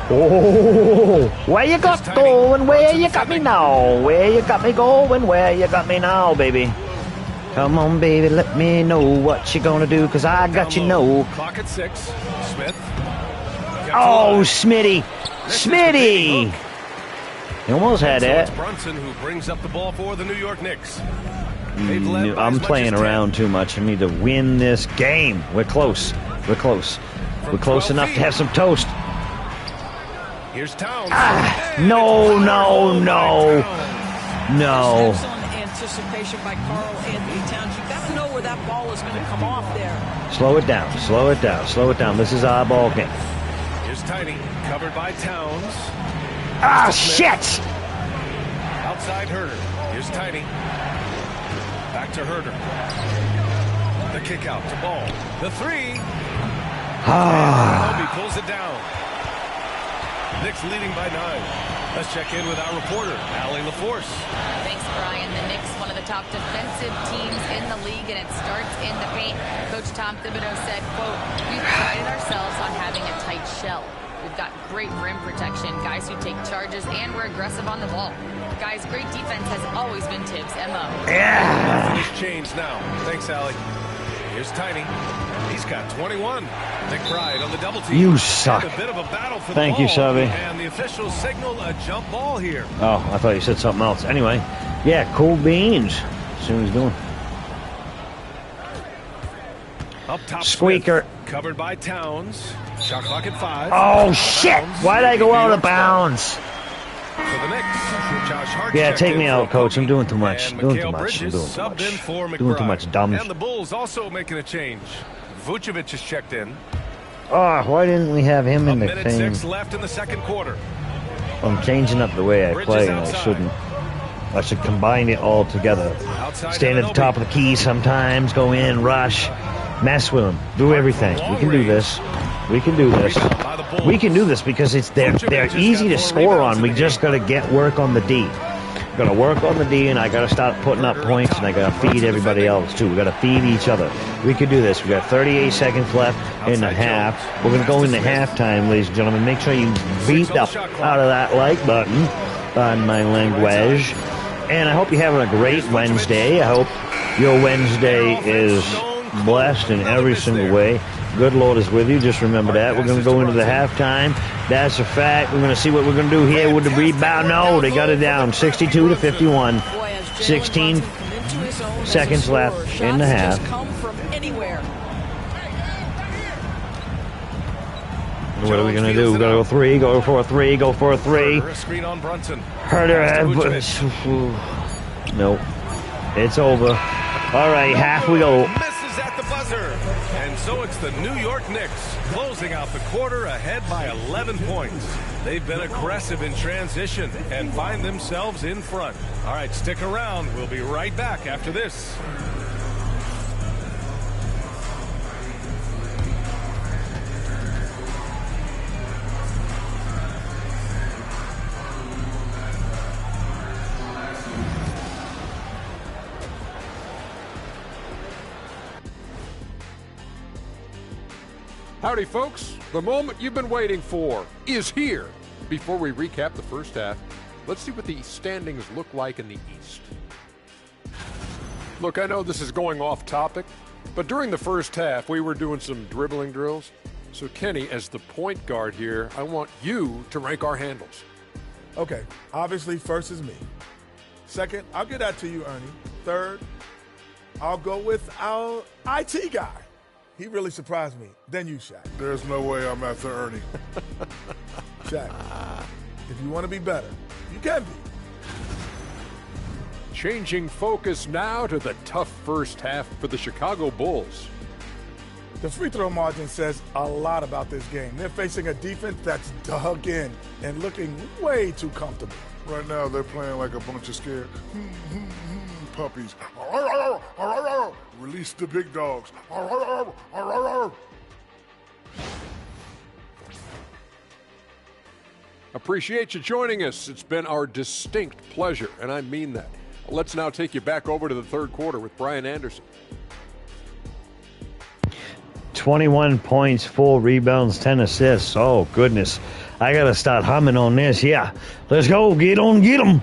Oh, where you got going? Where you got me now? Where you got me going? Where you got me now, baby? Come on, baby, let me know what you gonna do, 'cause I got you know. Clock at 6. Smith. Oh, Smitty. Smitty. He almost had that. Brunson, who brings up the ball for the New York Knicks. They've led by I'm as much playing as 10. around too much. I need to win this game. We're close. We're close. We're close enough to have some toast. Here's Towns. No. Excellent anticipation by Carl Anthony Towns. You got to know where that ball is going to come off there. Slow it down. This is our ball game. Here's Tiny, covered by Towns. Ah, shit! Outside Herder. Here's Tiny. Back to Herder. The kick out to Ball. The three. Kobe pulls it down. Knicks leading by 9. Let's check in with our reporter, Allie LaForce. Thanks, Brian. The Knicks, one of the top defensive teams in the league, and it starts in the paint. Coach Tom Thibodeau said, quote, "We've prided ourselves on having a tight shell. We've got great rim protection, guys who take charges, and we're aggressive on the ball. Guys, great defense has always been Tibbs' MO." Yeah. Finish change now. Thanks, Allie. Here's Tiny. He's got 21. McBride on the double team. You suck. And a bit of a battle for the Thank you, ball. Subby. And the officials signal a jump ball here. Oh, I thought you said something else. Anyway, yeah, cool beans. See what he's doing. Up top, Squeaker. Smith, covered by Towns. Shot clock at 5. Oh, shit! Why did I go out of bounds? For the Knicks, Josh Hart. Yeah, take me out, coach. I'm doing too much. And Doing too Mikal much. I'm Bridges doing too subbed much. in for Doing too McBride. much dumb. And the Bulls also making a change. Vucevic is checked in. Oh, why didn't we have him in the minute thing? 6 left in the second quarter. I'm changing up the way I play, and I shouldn't. I should combine it all together. Stand at the top of the key sometimes, go in, rush, mess with them, do everything. We can do this. We can do this. We can do this because they're easy to score on. We just got to get work on the D. Got to work on the D, and I got to start putting up points, and I got to feed everybody else too. We got to feed each other. We can do this. We got 38 seconds left in the half. We're gonna go into halftime, ladies and gentlemen. Make sure you beat the out of that like button on my language. And I hope you're having a great Wednesday. I hope your Wednesday is blessed in every single way. Good Lord is with you. Just remember that. We're going to go into the halftime. That's a fact. We're going to see what we're going to do here with the rebound. No, they got it down. 62 to 51. 16 seconds left in the half. What are we going to do? We're going to go three, go for a three, go for a three. Screen on Brunson. Herder. Nope. It's over. All right, half we go. Misses at the buzzer. And so it's the New York Knicks closing out the quarter ahead by 11 points. They've been aggressive in transition and find themselves in front. All right, stick around. We'll be right back after this. Howdy, folks. The moment you've been waiting for is here. Before we recap the first half, let's see what the standings look like in the East. Look, I know this is going off topic, but during the first half, we were doing some dribbling drills. So, Kenny, as the point guard here, I want you to rank our handles. Okay, obviously, first is me. Second, I'll get that to you, Ernie. Third, I'll go with our IT guy. He really surprised me. Then you, Shaq. There's no way I'm after Ernie. Shaq, if you want to be better, you can be. Changing focus now to the tough first half for the Chicago Bulls. The free throw margin says a lot about this game. They're facing a defense that's dug in and looking way too comfortable. Right now, they're playing like a bunch of scared puppies. Release the big dogs. Appreciate you joining us. It's been our distinct pleasure, and I mean that. Let's now take you back over to the third quarter with Brian Anderson. 21 points, 4 rebounds, 10 assists. Oh, goodness. I got to start humming on this. Yeah. Let's go. Get on, get 'em.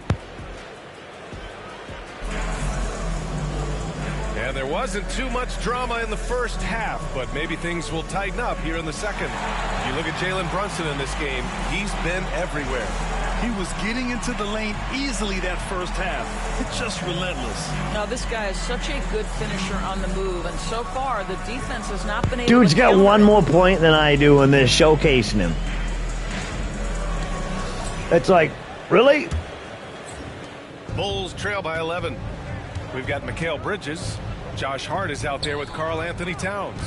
And there wasn't too much drama in the first half, but maybe things will tighten up here in the second. If you look at Jalen Brunson in this game, he's been everywhere. He was getting into the lane easily that first half. It's just relentless. Now, this guy is such a good finisher on the move, and so far, the defense has not been able Dude's to got kill one him. more point than I do in this, showcasing him. It's like, really? Bulls trail by 11. We've got Mikal Bridges. Josh Hart is out there with Karl Anthony Towns.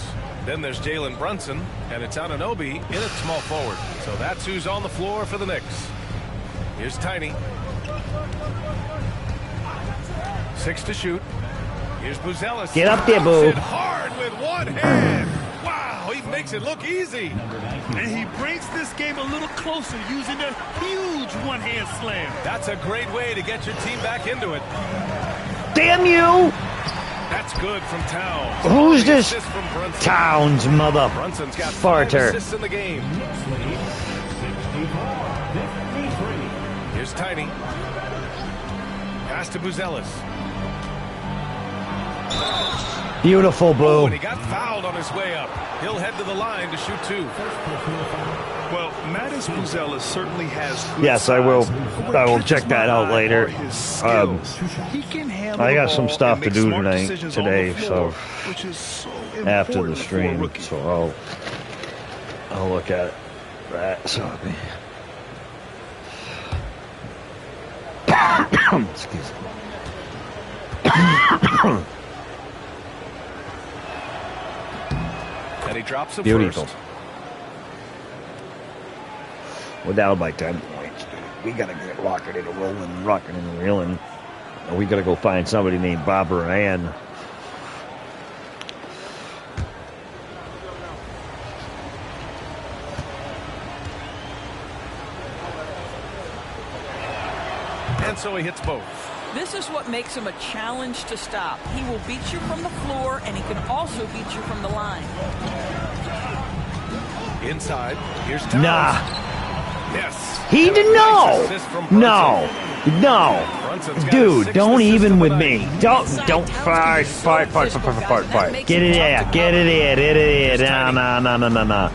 Then there's Jalen Brunson, and it's Anunoby in at small forward. So that's who's on the floor for the Knicks. Here's Tiny. 6 to shoot. Here's Buzelis. Get up there, Boo. Hard with one hand. Wow, he makes it look easy. And he brings this game a little closer using a huge one-hand slam. That's a great way to get your team back into it. Damn you! That's good from Towns. Who's this? Assist from Brunson. Towns, mother Brunson's got 5 farter. assists in the game. Here's Tiny. Pass to Buzelis. Beautiful, Boo. Oh, and he got fouled on his way up. He'll head to the line to shoot 2. Well, Mattis Buzelis certainly has good Yes, I will. size. I will check that out later. He can handle I got the some ball stuff and to make do smart tonight, decisions on the today, floor, so which is so after the important for a stream, rookie. so I'll look at that. So Excuse me. And he drops a Beautiful. first. We're down by 10 points, dude. We gotta get rocking and rolling, rocking and reeling. We gotta go find somebody named Bob or Ann. And so he hits both. This is what makes him a challenge to stop. He will beat you from the floor, and he can also beat you from the line. Inside, here's Towns. Nah. Yes. He did Nice assist from no. Brunson. No. Brunson's got Dude, his don't 6th assist even of the with night. me. Don't fart. Get it there. Get it there. Nah.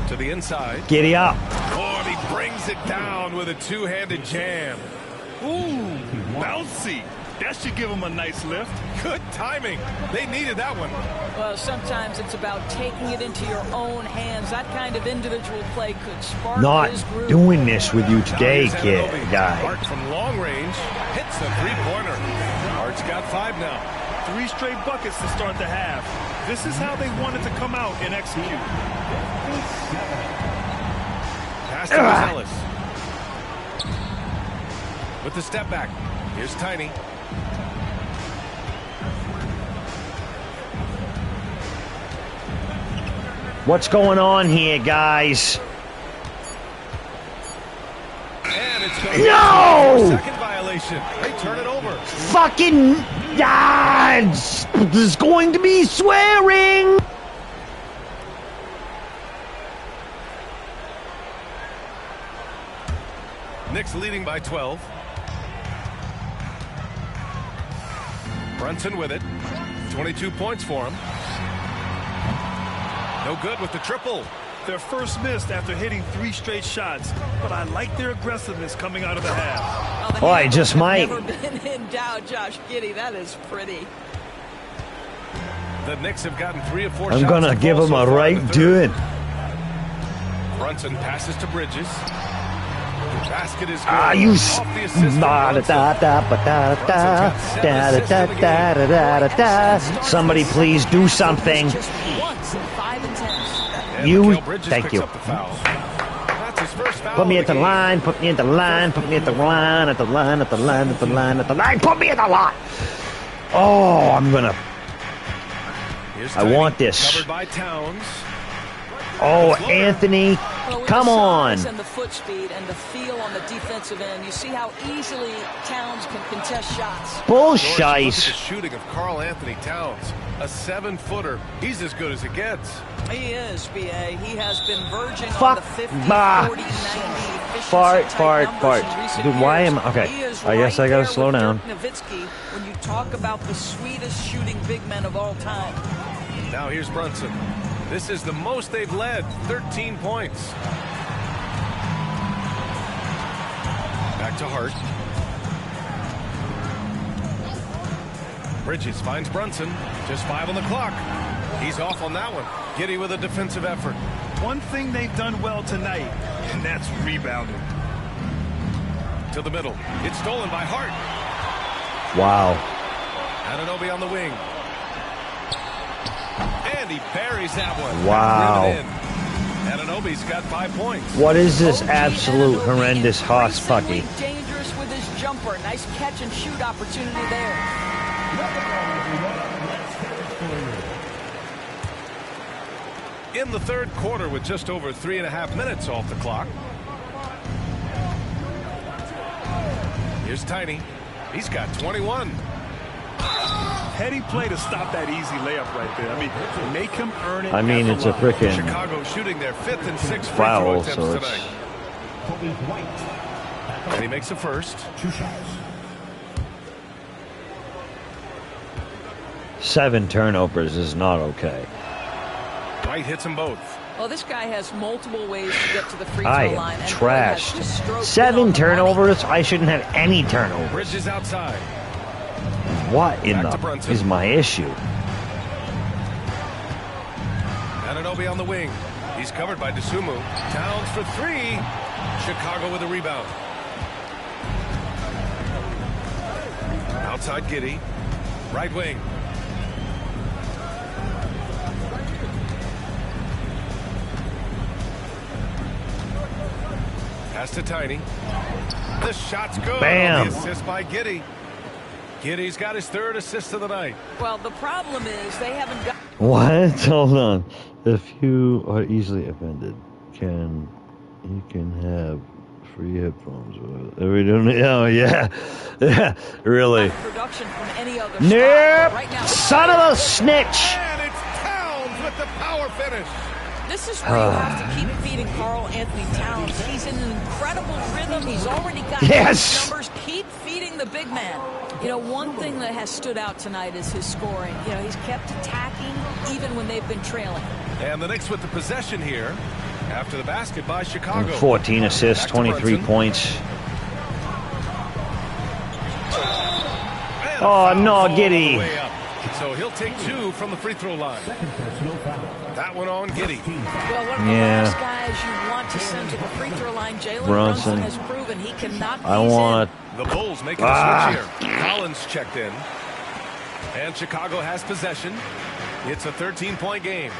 To the inside. Get it up. Oh, and he brings it down with a two-handed jam. Ooh, bouncy. That should give him a nice lift. Good timing. They needed that one. Well, sometimes it's about taking it into your own hands. That kind of individual play could spark Not his groove. doing this with you today, Now here's kid, Anunoby. guy. Hart from long range hits a three-pointer. Hart's got 5 now. 3 straight buckets to start the half. This is how they wanted to come out and execute. Pass to Gonzalez. With the step back. Here's Tiny. What's going on here, guys? And it's going to be No! a second violation. They turn it over. Fucking there's going to be swearing. Knicks leading by 12. Brunson with it. 22 points for him. No good with the triple. Their first missed after hitting 3 straight shots, but I like their aggressiveness coming out of the half. Oh, I just might. Never been in doubt, Josh Giddey. That is pretty. The Knicks have gotten 3 of 4 I'm shots. gonna to give fall him so a far in right the third. doing. Brunson passes to Bridges. The basket is good. Ah, you Off the assist from Brunson. Somebody please do something. Just once in 5 attempts. And You, Mikal Bridges thank picks you. up the foul. That's his first foul Put me of at the game. line, put me at the line, put me at the line, at the line, at the line, at the line, at the line, put me at the line. Oh, I'm gonna. Here's I Tiny, want this. Covered by Towns. Oh, Anthony, Well, with come the on. size and the foot speed and the feel on the defensive end, you see how easily Towns can contest shots. George, look at the Bullshit. shooting of Karl Anthony Towns. A 7-footer. He's as good as it gets. He is, B.A. He has been verging on Fuck, the 50, bah. 40, 90 efficiency Fart, type fart, numbers fart. in recent Dude, why years. am okay? He is I guess right I gotta there slow with down. Dirk Nowitzki when you talk about the sweetest shooting big men of all time. Now here's Brunson. This is the most they've led. 13 points. Back to Hart. Bridges finds Brunson. Just 5 on the clock. He's off on that one. Giddey with a defensive effort. One thing they've done well tonight, and that's rebounding. To the middle. It's stolen by Hart. Wow. Anunoby on the wing. And he buries that one. Wow. Driven in. Anunoby's got 5 points. What is this absolute horrendous hoss pucky? Dangerous with his jumper. Nice catch and shoot opportunity there. In the third quarter with just over 3.5 minutes off the clock. Here's Tiny. He's got 21. Heady play to stop that easy layup right there. I mean, make him earn it. I mean, at it's the a line. frickin' Chicago shooting their 5th and 6th free foul, throw so attempts it's tonight. And he makes the first. 2 shots. 7 turnovers is not okay. White hits them both. Well, this guy has multiple ways to get to the free I throw line. am and trashed. really has just stroked in 7 on the money. turnovers? I shouldn't have any turnovers. Bridges outside. What in Back to the Brunson. is my issue? Anunoby on the wing. He's covered by DeSumo. Towns for 3. Chicago with a rebound. Outside Giddey. Right wing. Pass to Tiny. The shot's good. Bam. The assist by Giddey. Giddey's got his 3rd assist of the night. Well, the problem is they haven't got... What? Hold on. If you are easily offended, you can have free headphones. Are we doing it? Oh, yeah. Yeah, really. Production from any other Nope. right now, Son of a snitch. And it's Towns with the power finish. this is where you have to keep feeding Karl Anthony Towns. He's in an incredible rhythm. He's already got Yes. numbers. Keep feeding the big man. You know, one thing that has stood out tonight is his scoring. You know, he's kept attacking even when they've been trailing. And the Knicks with the possession here after the basket by Chicago. 14 assists, 23 points. Oh, no, Giddey. So he'll take 2 from the free throw line. That one on Giddey. Well, one of the last guys you want to send to the free throw line, Jalen Brunson has proven he can knock these in. The Bulls making a switch here. Collins checked in. And Chicago has possession. It's a 13-point game.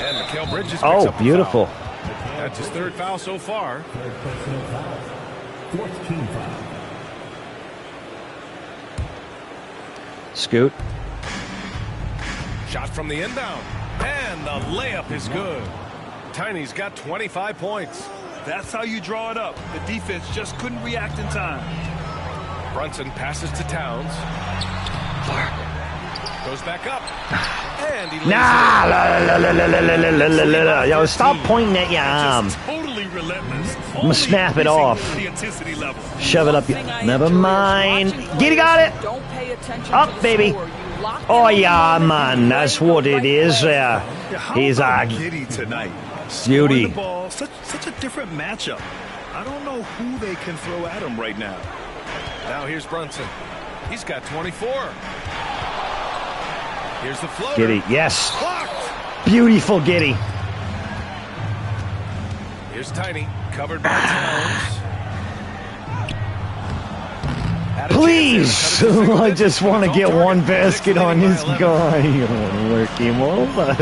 And Mikal Bridges picks up beautiful. Foul. That's his 3rd foul so far. 4th team foul. Scoot. Shot from the inbound. And the layup is good. Tiny's got 25 points. That's how you draw it up. The defense just couldn't react in time. Brunson passes to Towns. Goes back up. And he lays Yo, stop pointing at your arm. Totally relentless. I'm gonna snap it off. The intensity level. Shove it up. Never mind. Giddey got it. Don't pay attention Up, to the baby. score. You lock Oh, in yeah, on the man. That's what it is there. He's a Giddey tonight. beauty. The ball, such a different matchup. I don't know who they can throw at him right now. Now here's Brunson. He's got 24. Here's the floater. Giddey, yes. Blocked. Beautiful Giddey. Here's Tiny, covered by Towns. Please! I just want to get one basket on this guy. I want to work him over.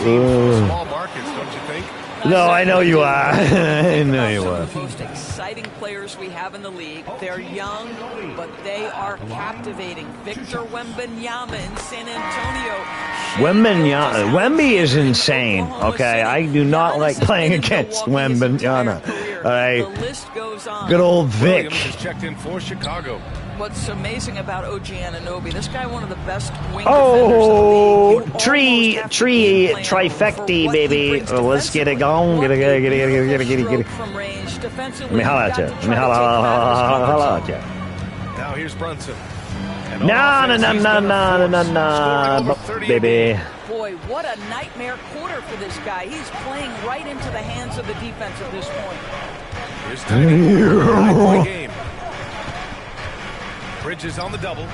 Small markets, don't you think? No, I know you are. I know you Some are. of the most exciting players we have in the league. They're young, but they are captivating. Victor Wembanyama in San Antonio. Wemby is insane, okay? I do not like playing against Wembanyama. All right? The list goes on. Good old Vic. Williams is checked in for Chicago. What's amazing about OG Anunoby, this guy one of the best wing defenders in the league. You tree trifecta, baby. Let's get it going. Get it. From range. Defensively, Let me holla at you. Let me holla at you. Now here's Brunson. Baby. Boy, what a nightmare quarter for this guy. He's playing right into the hands of the defense at this point. Here's Tiny. Game. Bridges on the double.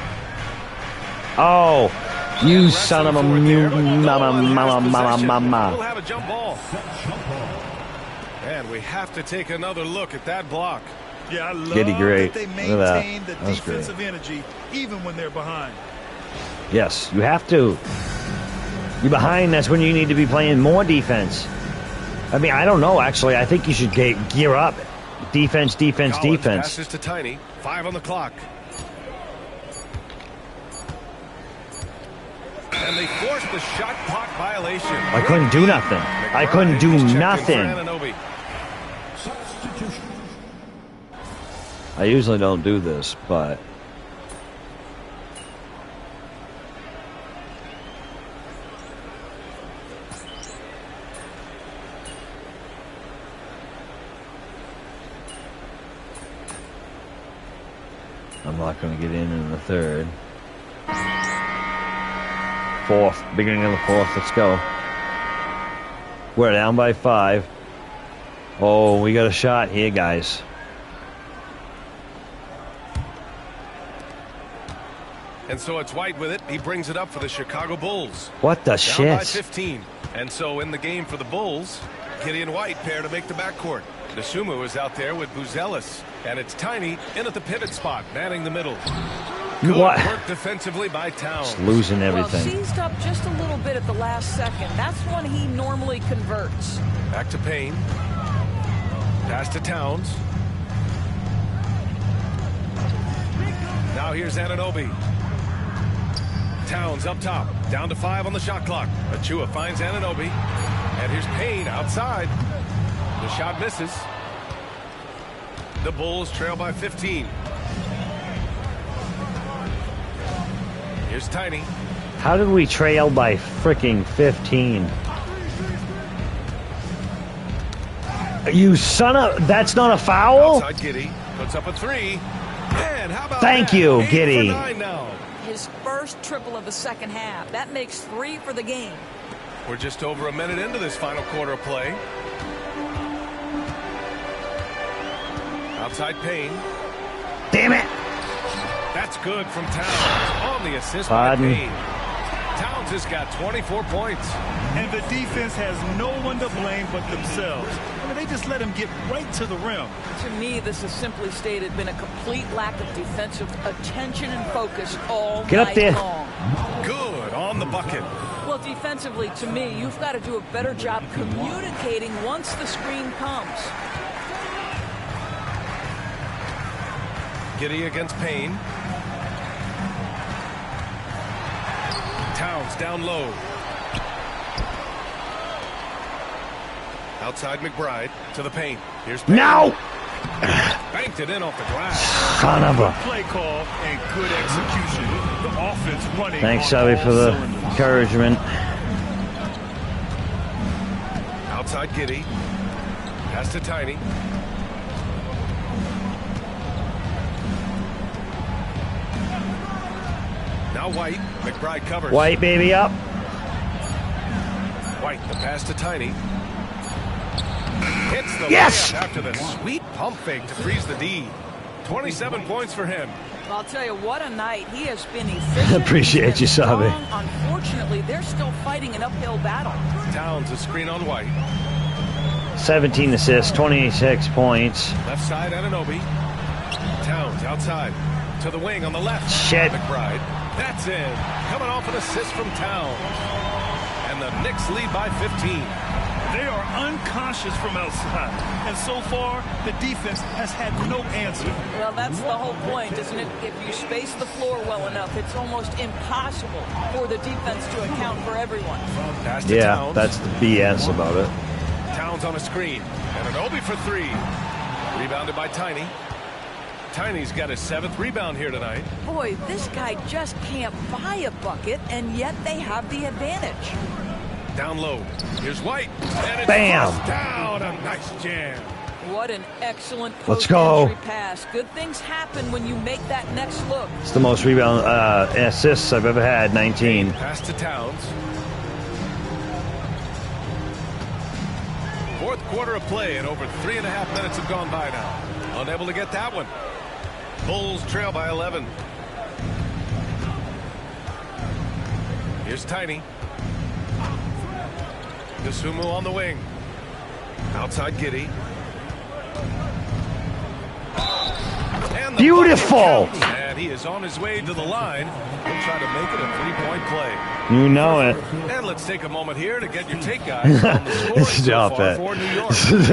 Oh, you son of a mutant, mama. We'll have a jump ball. And we have to take another look at that block. Yeah, I love great. that they Look at that. maintain the That was great. defensive energy even when they're behind. Yes, you have to. You're behind, that's when you need to be playing more defense. I mean, I don't know, actually. I think you should gear up. Defense. Collins passes to Tiny. 5 on the clock. And they forced the shot clock violation. I couldn't do nothing. I couldn't do nothing. I usually don't do this, but... I'm not going to get in the third. Fourth, beginning of the fourth, let's go. We're down by 5. Oh, we got a shot here, guys. And so it's White with it. He brings it up for the Chicago Bulls. What the Down by shit? 15. And so in the game for the Bulls, Giddy and White pair to make the backcourt. Nasumu is out there with Buzelis. And it's Tiny in at the pivot spot, manning the middle. Good work defensively by Towns. Just losing everything. Well, seized up just a little bit at the last second. That's when he normally converts. Back to Payne. Pass to Towns. Now here's Anunoby. Towns up top. Down to 5 on the shot clock. Achua finds Anunoby. And here's Payne outside. The shot misses. The Bulls trail by 15. Here's Tiny. How did we trail by freaking 15? You son of... That's not a foul? Outside Giddy. Puts up a 3. And how about Thank that? you, 8 Giddy. for 9 now. His first triple of the second half. That makes 3 for the game. We're just over a minute into this final quarter of play. Outside Payne. Damn it. That's good from Towns on the assist by Payne. Towns has got 24 points. And the defense has no one to blame but themselves. I mean, they just let him get right to the rim. To me, this has simply stated been a complete lack of defensive attention and focus all night long. Good on the bucket. Well, defensively, to me, you've got to do a better job communicating once the screen comes. Giddy against Payne. Towns down low. Outside McBride to the paint. Here's Payne. No! Banked it in off the glass. Son of a... Play call and good execution. The offense running. Thanks, Shelby, for the encouragement. Outside Giddy. Pass to Tiny. Now White. McBride covers. White, baby, up. White, the pass to Tiny. Hits the yes! layup after the sweet pump fake to freeze the D. 27 points for him. I'll tell you, what a night. He has been efficient. Appreciate you, Sabi. Unfortunately, they're still fighting an uphill battle. Towns a screen on White. 17 assists, 26 points. Left side, Anunoby. Towns outside. To the wing on the left. Shit. McBride. That's in. Coming off an assist from Towns. And the Knicks lead by 15. They are unconscious from outside. And so far, the defense has had no answer. Well, that's the whole point, isn't it? If you space the floor well enough, it's almost impossible for the defense to account for everyone. Pass to Yeah, Towns. that's the BS about it. Towns on a screen. And an Obi for 3. Rebounded by Tiny. Tiny's got his 7th rebound here tonight. Boy, this guy just can't buy a bucket, and yet they have the advantage. Down low. Here's White. And it's Bam! down. A nice jam. What an excellent Let's go. post-entry pass. Good things happen when you make that next look. It's the most rebound assists I've ever had, 19. Pass to Towns. Fourth quarter of play, and over 3.5 minutes have gone by now. Unable to get that one. Bulls trail by 11. Here's Tiny. Nasumu on the wing. Outside Giddy. And Beautiful! And he is on his way to the line. He'll try to make it a 3-point play. You know it. And let's take a moment here to get your take, guys, on the scoring so Stop far it. for New York.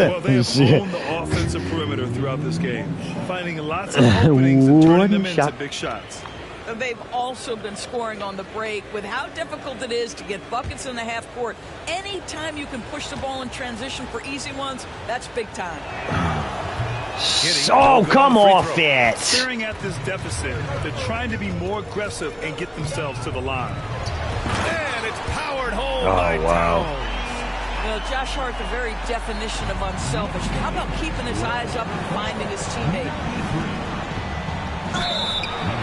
Well, they have owned the offensive perimeter throughout this game, finding lots of openings and turning them into big shots. They've also been scoring on the break. With how difficult it is to get buckets in the half court, anytime you can push the ball in transition for easy ones, that's big time. Oh, come off it. Staring at this deficit, they're trying to be more aggressive and get themselves to the line. And it's powered home by wow. Towns. Well, Josh Hart, the very definition of unselfish. How about keeping his eyes up and finding his teammate?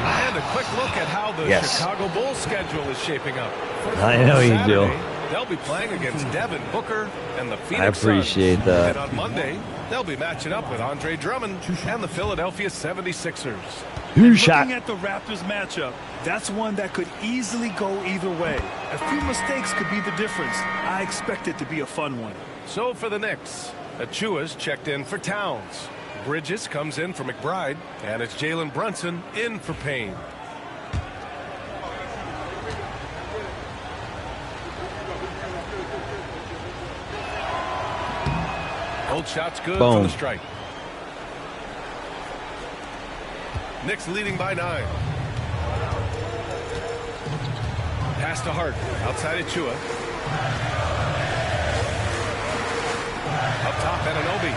And a quick look at how the Chicago Bulls schedule is shaping up. I know you do. They'll be playing against Devin Booker and the Phoenix I appreciate Suns. that. And on Monday, they'll be matching up with Andre Drummond and the Philadelphia 76ers. Looking at the Raptors matchup, that's one that could easily go either way. A few mistakes could be the difference. I expect it to be a fun one. So for the Knicks, Achua's checked in for Towns. Bridges comes in for McBride, and it's Jalen Brunson in for Payne. Old shot's good from the strike. Knicks leading by 9. Pass to Hart, outside Achua. Up top, Anunoby.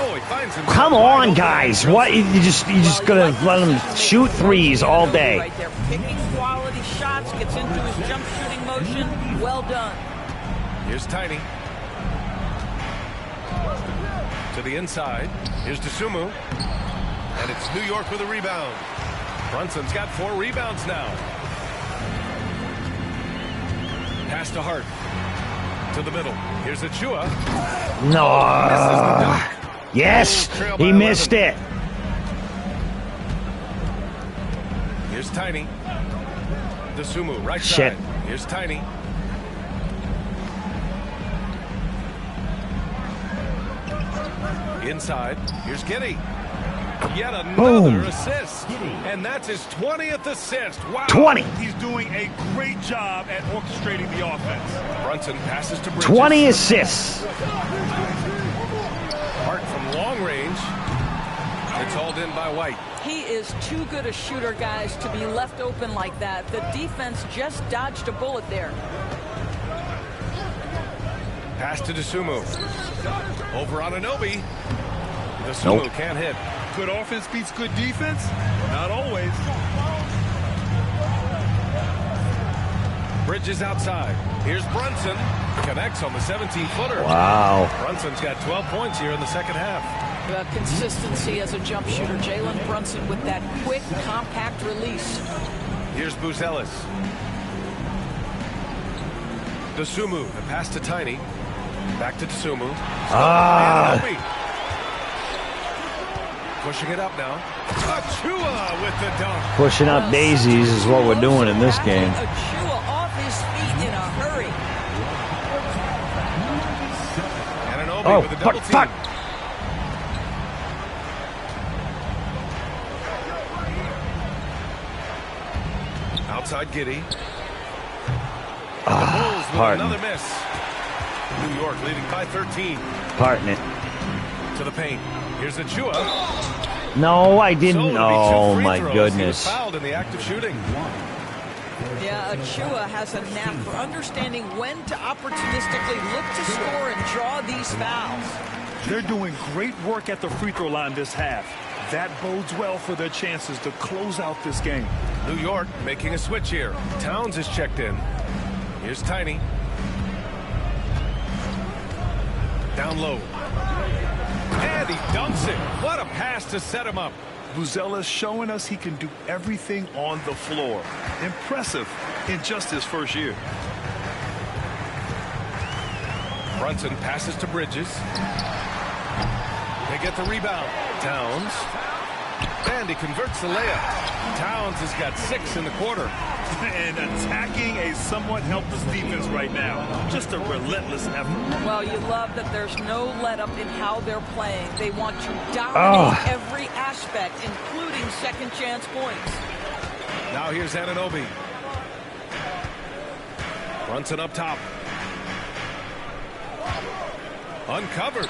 Oh, he finds him. Come on, guys! What you just gonna let him shoot threes all day? Right there, picking quality shots, gets into his jump shooting motion. Well done. Here's Tiny. To the inside. Here's DeSumo. And it's New York with a rebound. Brunson's got 4 rebounds now. Pass to Hart. To the middle. Here's Achua. No. Yes, he missed it. Here's Tiny. DeSumo, right Shit. side. Here's Tiny. Inside. Here's Giddey. Yet another assist. And that's his 20th assist. Wow. 20. He's doing a great job at orchestrating the offense. Brunson passes to Bridges. 20 assists. Hart from long range. It's hauled in by White. He is too good a shooter, guys, to be left open like that. The defense just dodged a bullet there. Pass to DeSumo. Over on Anunoby. DeSumo can't hit. Good offense beats good defense? Not always. Bridges outside. Here's Brunson. Connects on the 17-footer. Wow. Brunson's got 12 points here in the second half. Consistency as a jump shooter. Jalen Brunson with that quick, compact release. Here's Buzelis. DeSumo. The pass to Tiny. Back to DeSumo. Pushing it up now. Achua with the dunk. Pushing up daisies is what we're doing in this game. Achua off his feet in a hurry. Anunoby with a double team. Outside Giddey. The Bulls with another miss. New York leading by 13. Pardon it. To the paint. Here's Achua. No, I didn't. Oh my goodness. He was fouled in the act of shooting. Yeah, Achua has a knack for understanding when to opportunistically look to score and draw these fouls. They're doing great work at the free throw line this half. That bodes well for their chances to close out this game. New York making a switch here. Towns is checked in. Here's Tiny. Down low. And he dunks it. What a pass to set him up. Buzelis showing us he can do everything on the floor. Impressive in just his first year. Brunson passes to Bridges. They get the rebound. Towns. And he converts the layup. Towns has got 6 in the quarter. And attacking a somewhat helpless defense right now. Just a relentless effort. Well, you love that there's no let-up in how they're playing. They want to dominate every aspect, including second-chance points. Now here's Anunoby. Brunson up top. Uncovered.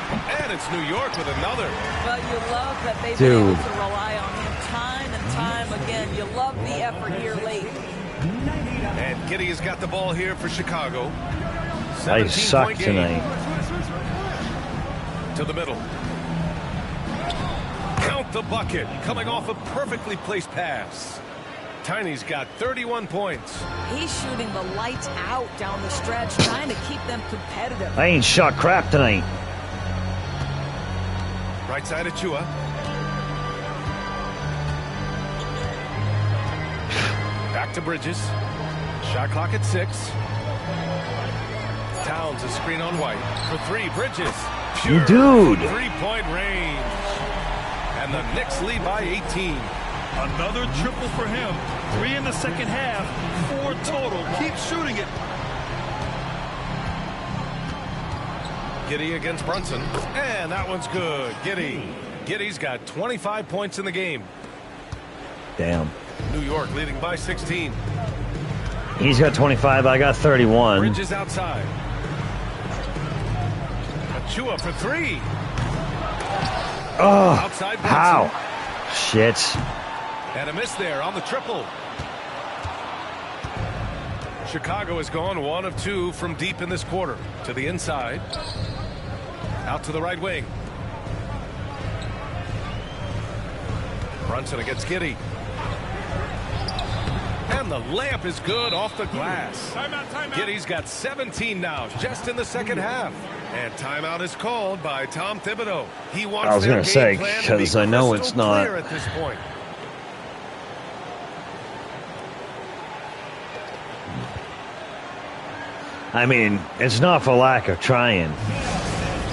And it's New York with another. Well, you love that they've been able to rely on him time and time again. You love the effort here late. And Giddey has got the ball here for Chicago. I suck tonight. To the middle. Count the bucket. Coming off a perfectly placed pass. Tiny's got 31 points. He's shooting the lights out down the stretch, trying to keep them competitive. I ain't shot crap tonight. Right side Achua. Back to Bridges. Shot clock at 6. Towns a screen on White. For 3, Bridges. Pure dude. 3-point range. And the Knicks lead by 18. Another triple for him. 3 in the second half. 4 total. Keep shooting it. Giddy against Brunson. And that one's good. Giddy's got 25 points in the game. Damn. New York leading by 16. He's got 25. I got 31. Bridges outside. Achua for three. Oh, outside Brunson. how? Shit. And a miss there on the triple. Chicago has gone 1 of 2 from deep in this quarter. To the inside. Out to the right wing. Brunson against Giddy. And the layup is good off the glass. Timeout. Giddy's got 17 now, just in the second half. And timeout is called by Tom Thibodeau. He wants I was going to say, because I know it's not. at this point. I mean, it's not for lack of trying.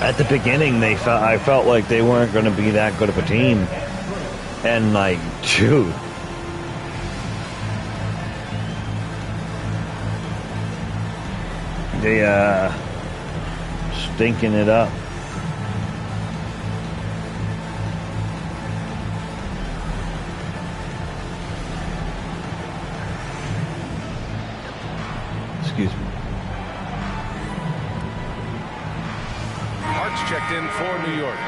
At the beginning, I felt like they weren't going to be that good of a team. And, like, dude. They, stinking it up. Excuse me. Hart's checked in for New York.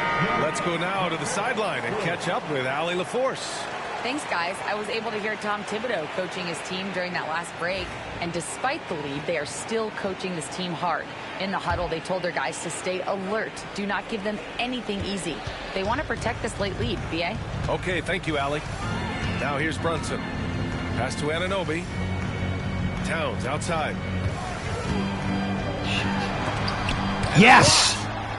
Let's go now to the sideline and catch up with Allie LaForce. Thanks, guys. I was able to hear Tom Thibodeau coaching his team during that last break. And despite the lead, they are still coaching this team hard. In the huddle, they told their guys to stay alert. Do not give them anything easy. They want to protect this late lead, B.A. Okay, thank you, Allie. Now here's Brunson. Pass to Anunoby. Towns outside. Yes!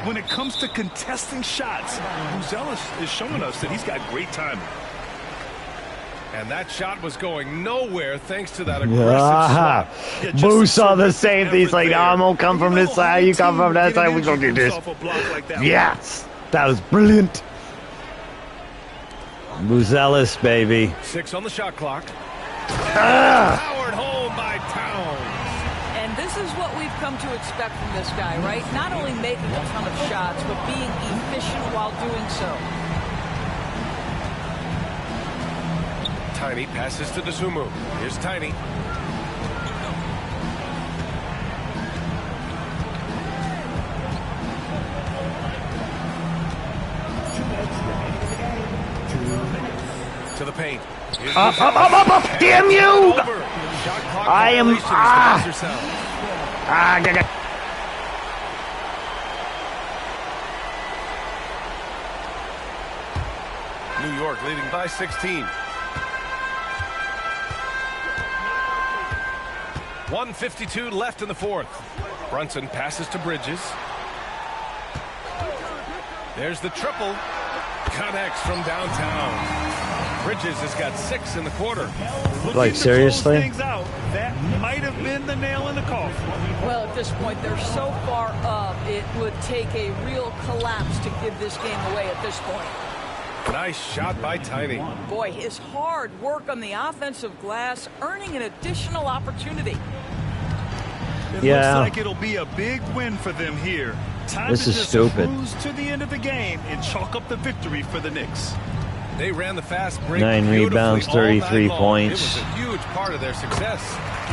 When it comes to contesting shots, Buzelis is showing us that he's got great timing. And that shot was going nowhere thanks to that aggressive swat. Boo saw the same thing. He's like, I'm going to come from this side, you come from that side, we're going to do this. Yes! That was brilliant. Buzelis, baby. 6 on the shot clock. Powered home by Towns. And this is what we've come to expect from this guy, right? Not only making a ton of shots, but being efficient while doing so. Tiny passes to Dosunmu. Here's Tiny. To the paint. Up. Damn you! I am. New York leading by 16. 1:52 left in the fourth. Brunson passes to Bridges. There's the triple. Connects from downtown. Bridges has got 6 in the quarter. Like, seriously? Things out, that might have been the nail in the coffin. Well, at this point, they're so far up, it would take a real collapse to give this game away at this point. Nice shot by Tiny. Boy, his hard work on the offensive glass, earning an additional opportunity. It looks like it'll be a big win for them here. Time this to is just stupid. cruise to the end of the game and chalk up the victory for the Knicks. They ran the fast break. 9 rebounds, 33 points. It was a huge part of their success.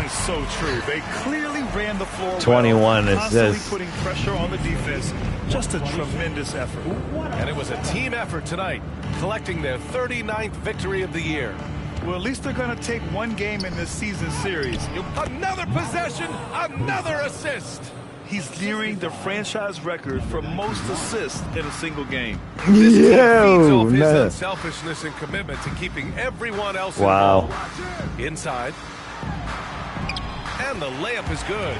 It's so true. They clearly ran the floor 21 well, is constantly this. putting pressure on the defense. Just a tremendous effort. And it was a team effort tonight, collecting their 39th victory of the year. Well, at least they're going to take one game in this season series. Another possession, another assist. He's nearing the franchise record for most assists in a single game. This feeds off his unselfishness and commitment to keeping everyone else involved. Inside. And the layup is good.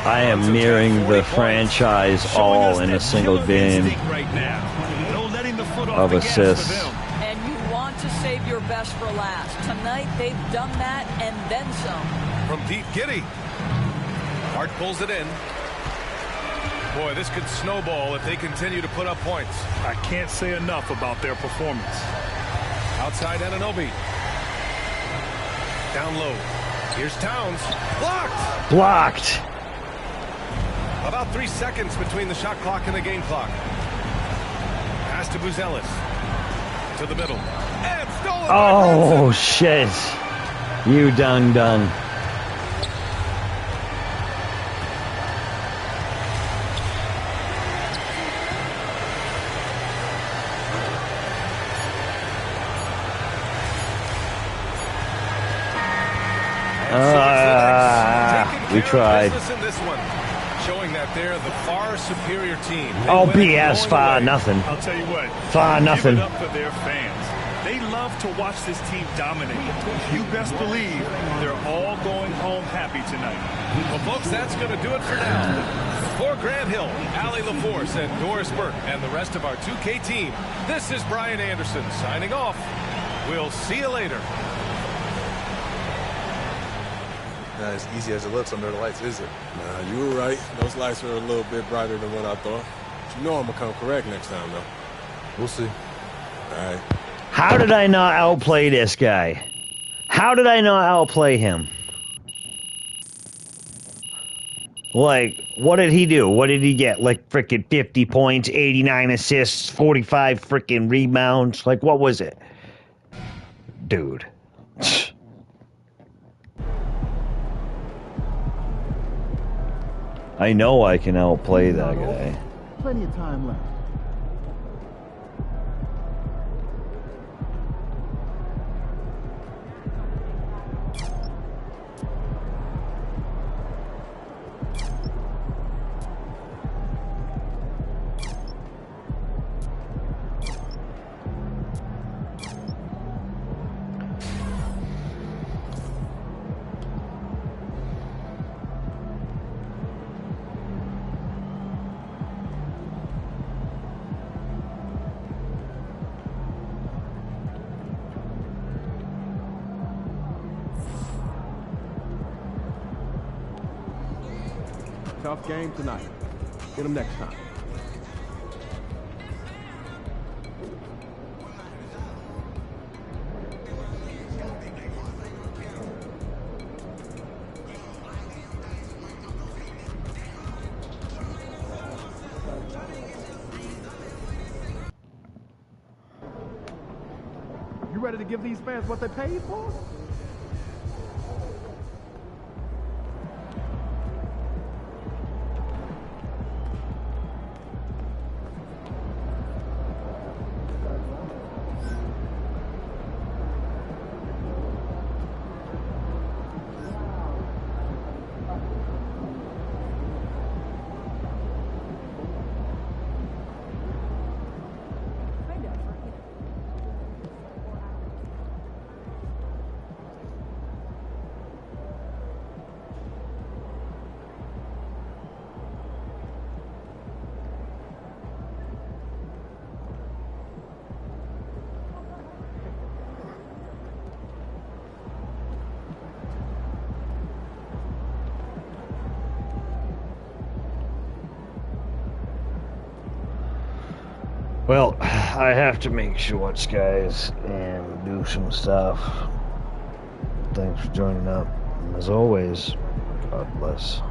I am nearing the franchise all in a single game of assists. And you want to save your best for last. Tonight, they've done that and then some. From deep, Giddy. Hart pulls it in. Boy, this could snowball if they continue to put up points. I can't say enough about their performance. Outside Anunoby. Down low. Here's Towns. Blocked. About 3 seconds between the shot clock and the game clock. Pass to Buzelis. To the middle. And stolen by Oh, shit. You done. We tried. In this one, showing that they're the far superior team. Oh, BS, far nothing. I'll tell you what. Far nothing. Give it up for their fans. They love to watch this team dominate. You best believe they're all going home happy tonight. Well, folks, that's going to do it for now. For Grant Hill, Allie LaForce, and Doris Burke, and the rest of our 2K team, this is Brian Anderson signing off. We'll see you later. Not as easy as it looks under the lights, is it? Nah, you were right. Those lights were a little bit brighter than what I thought. But you know I'm going to come correct next time, though. We'll see. All right. How did I not outplay this guy? How did I not outplay him? Like, what did he do? What did he get? Like, freaking 50 points, 89 assists, 45 freaking rebounds? Like, what was it? Dude. I know I can outplay that guy. Plenty of time left. Tough game tonight. Get them next time. You ready to give these fans what they paid for? Well, I have to make shorts, guys, and do some stuff. Thanks for joining up. And as always, God bless.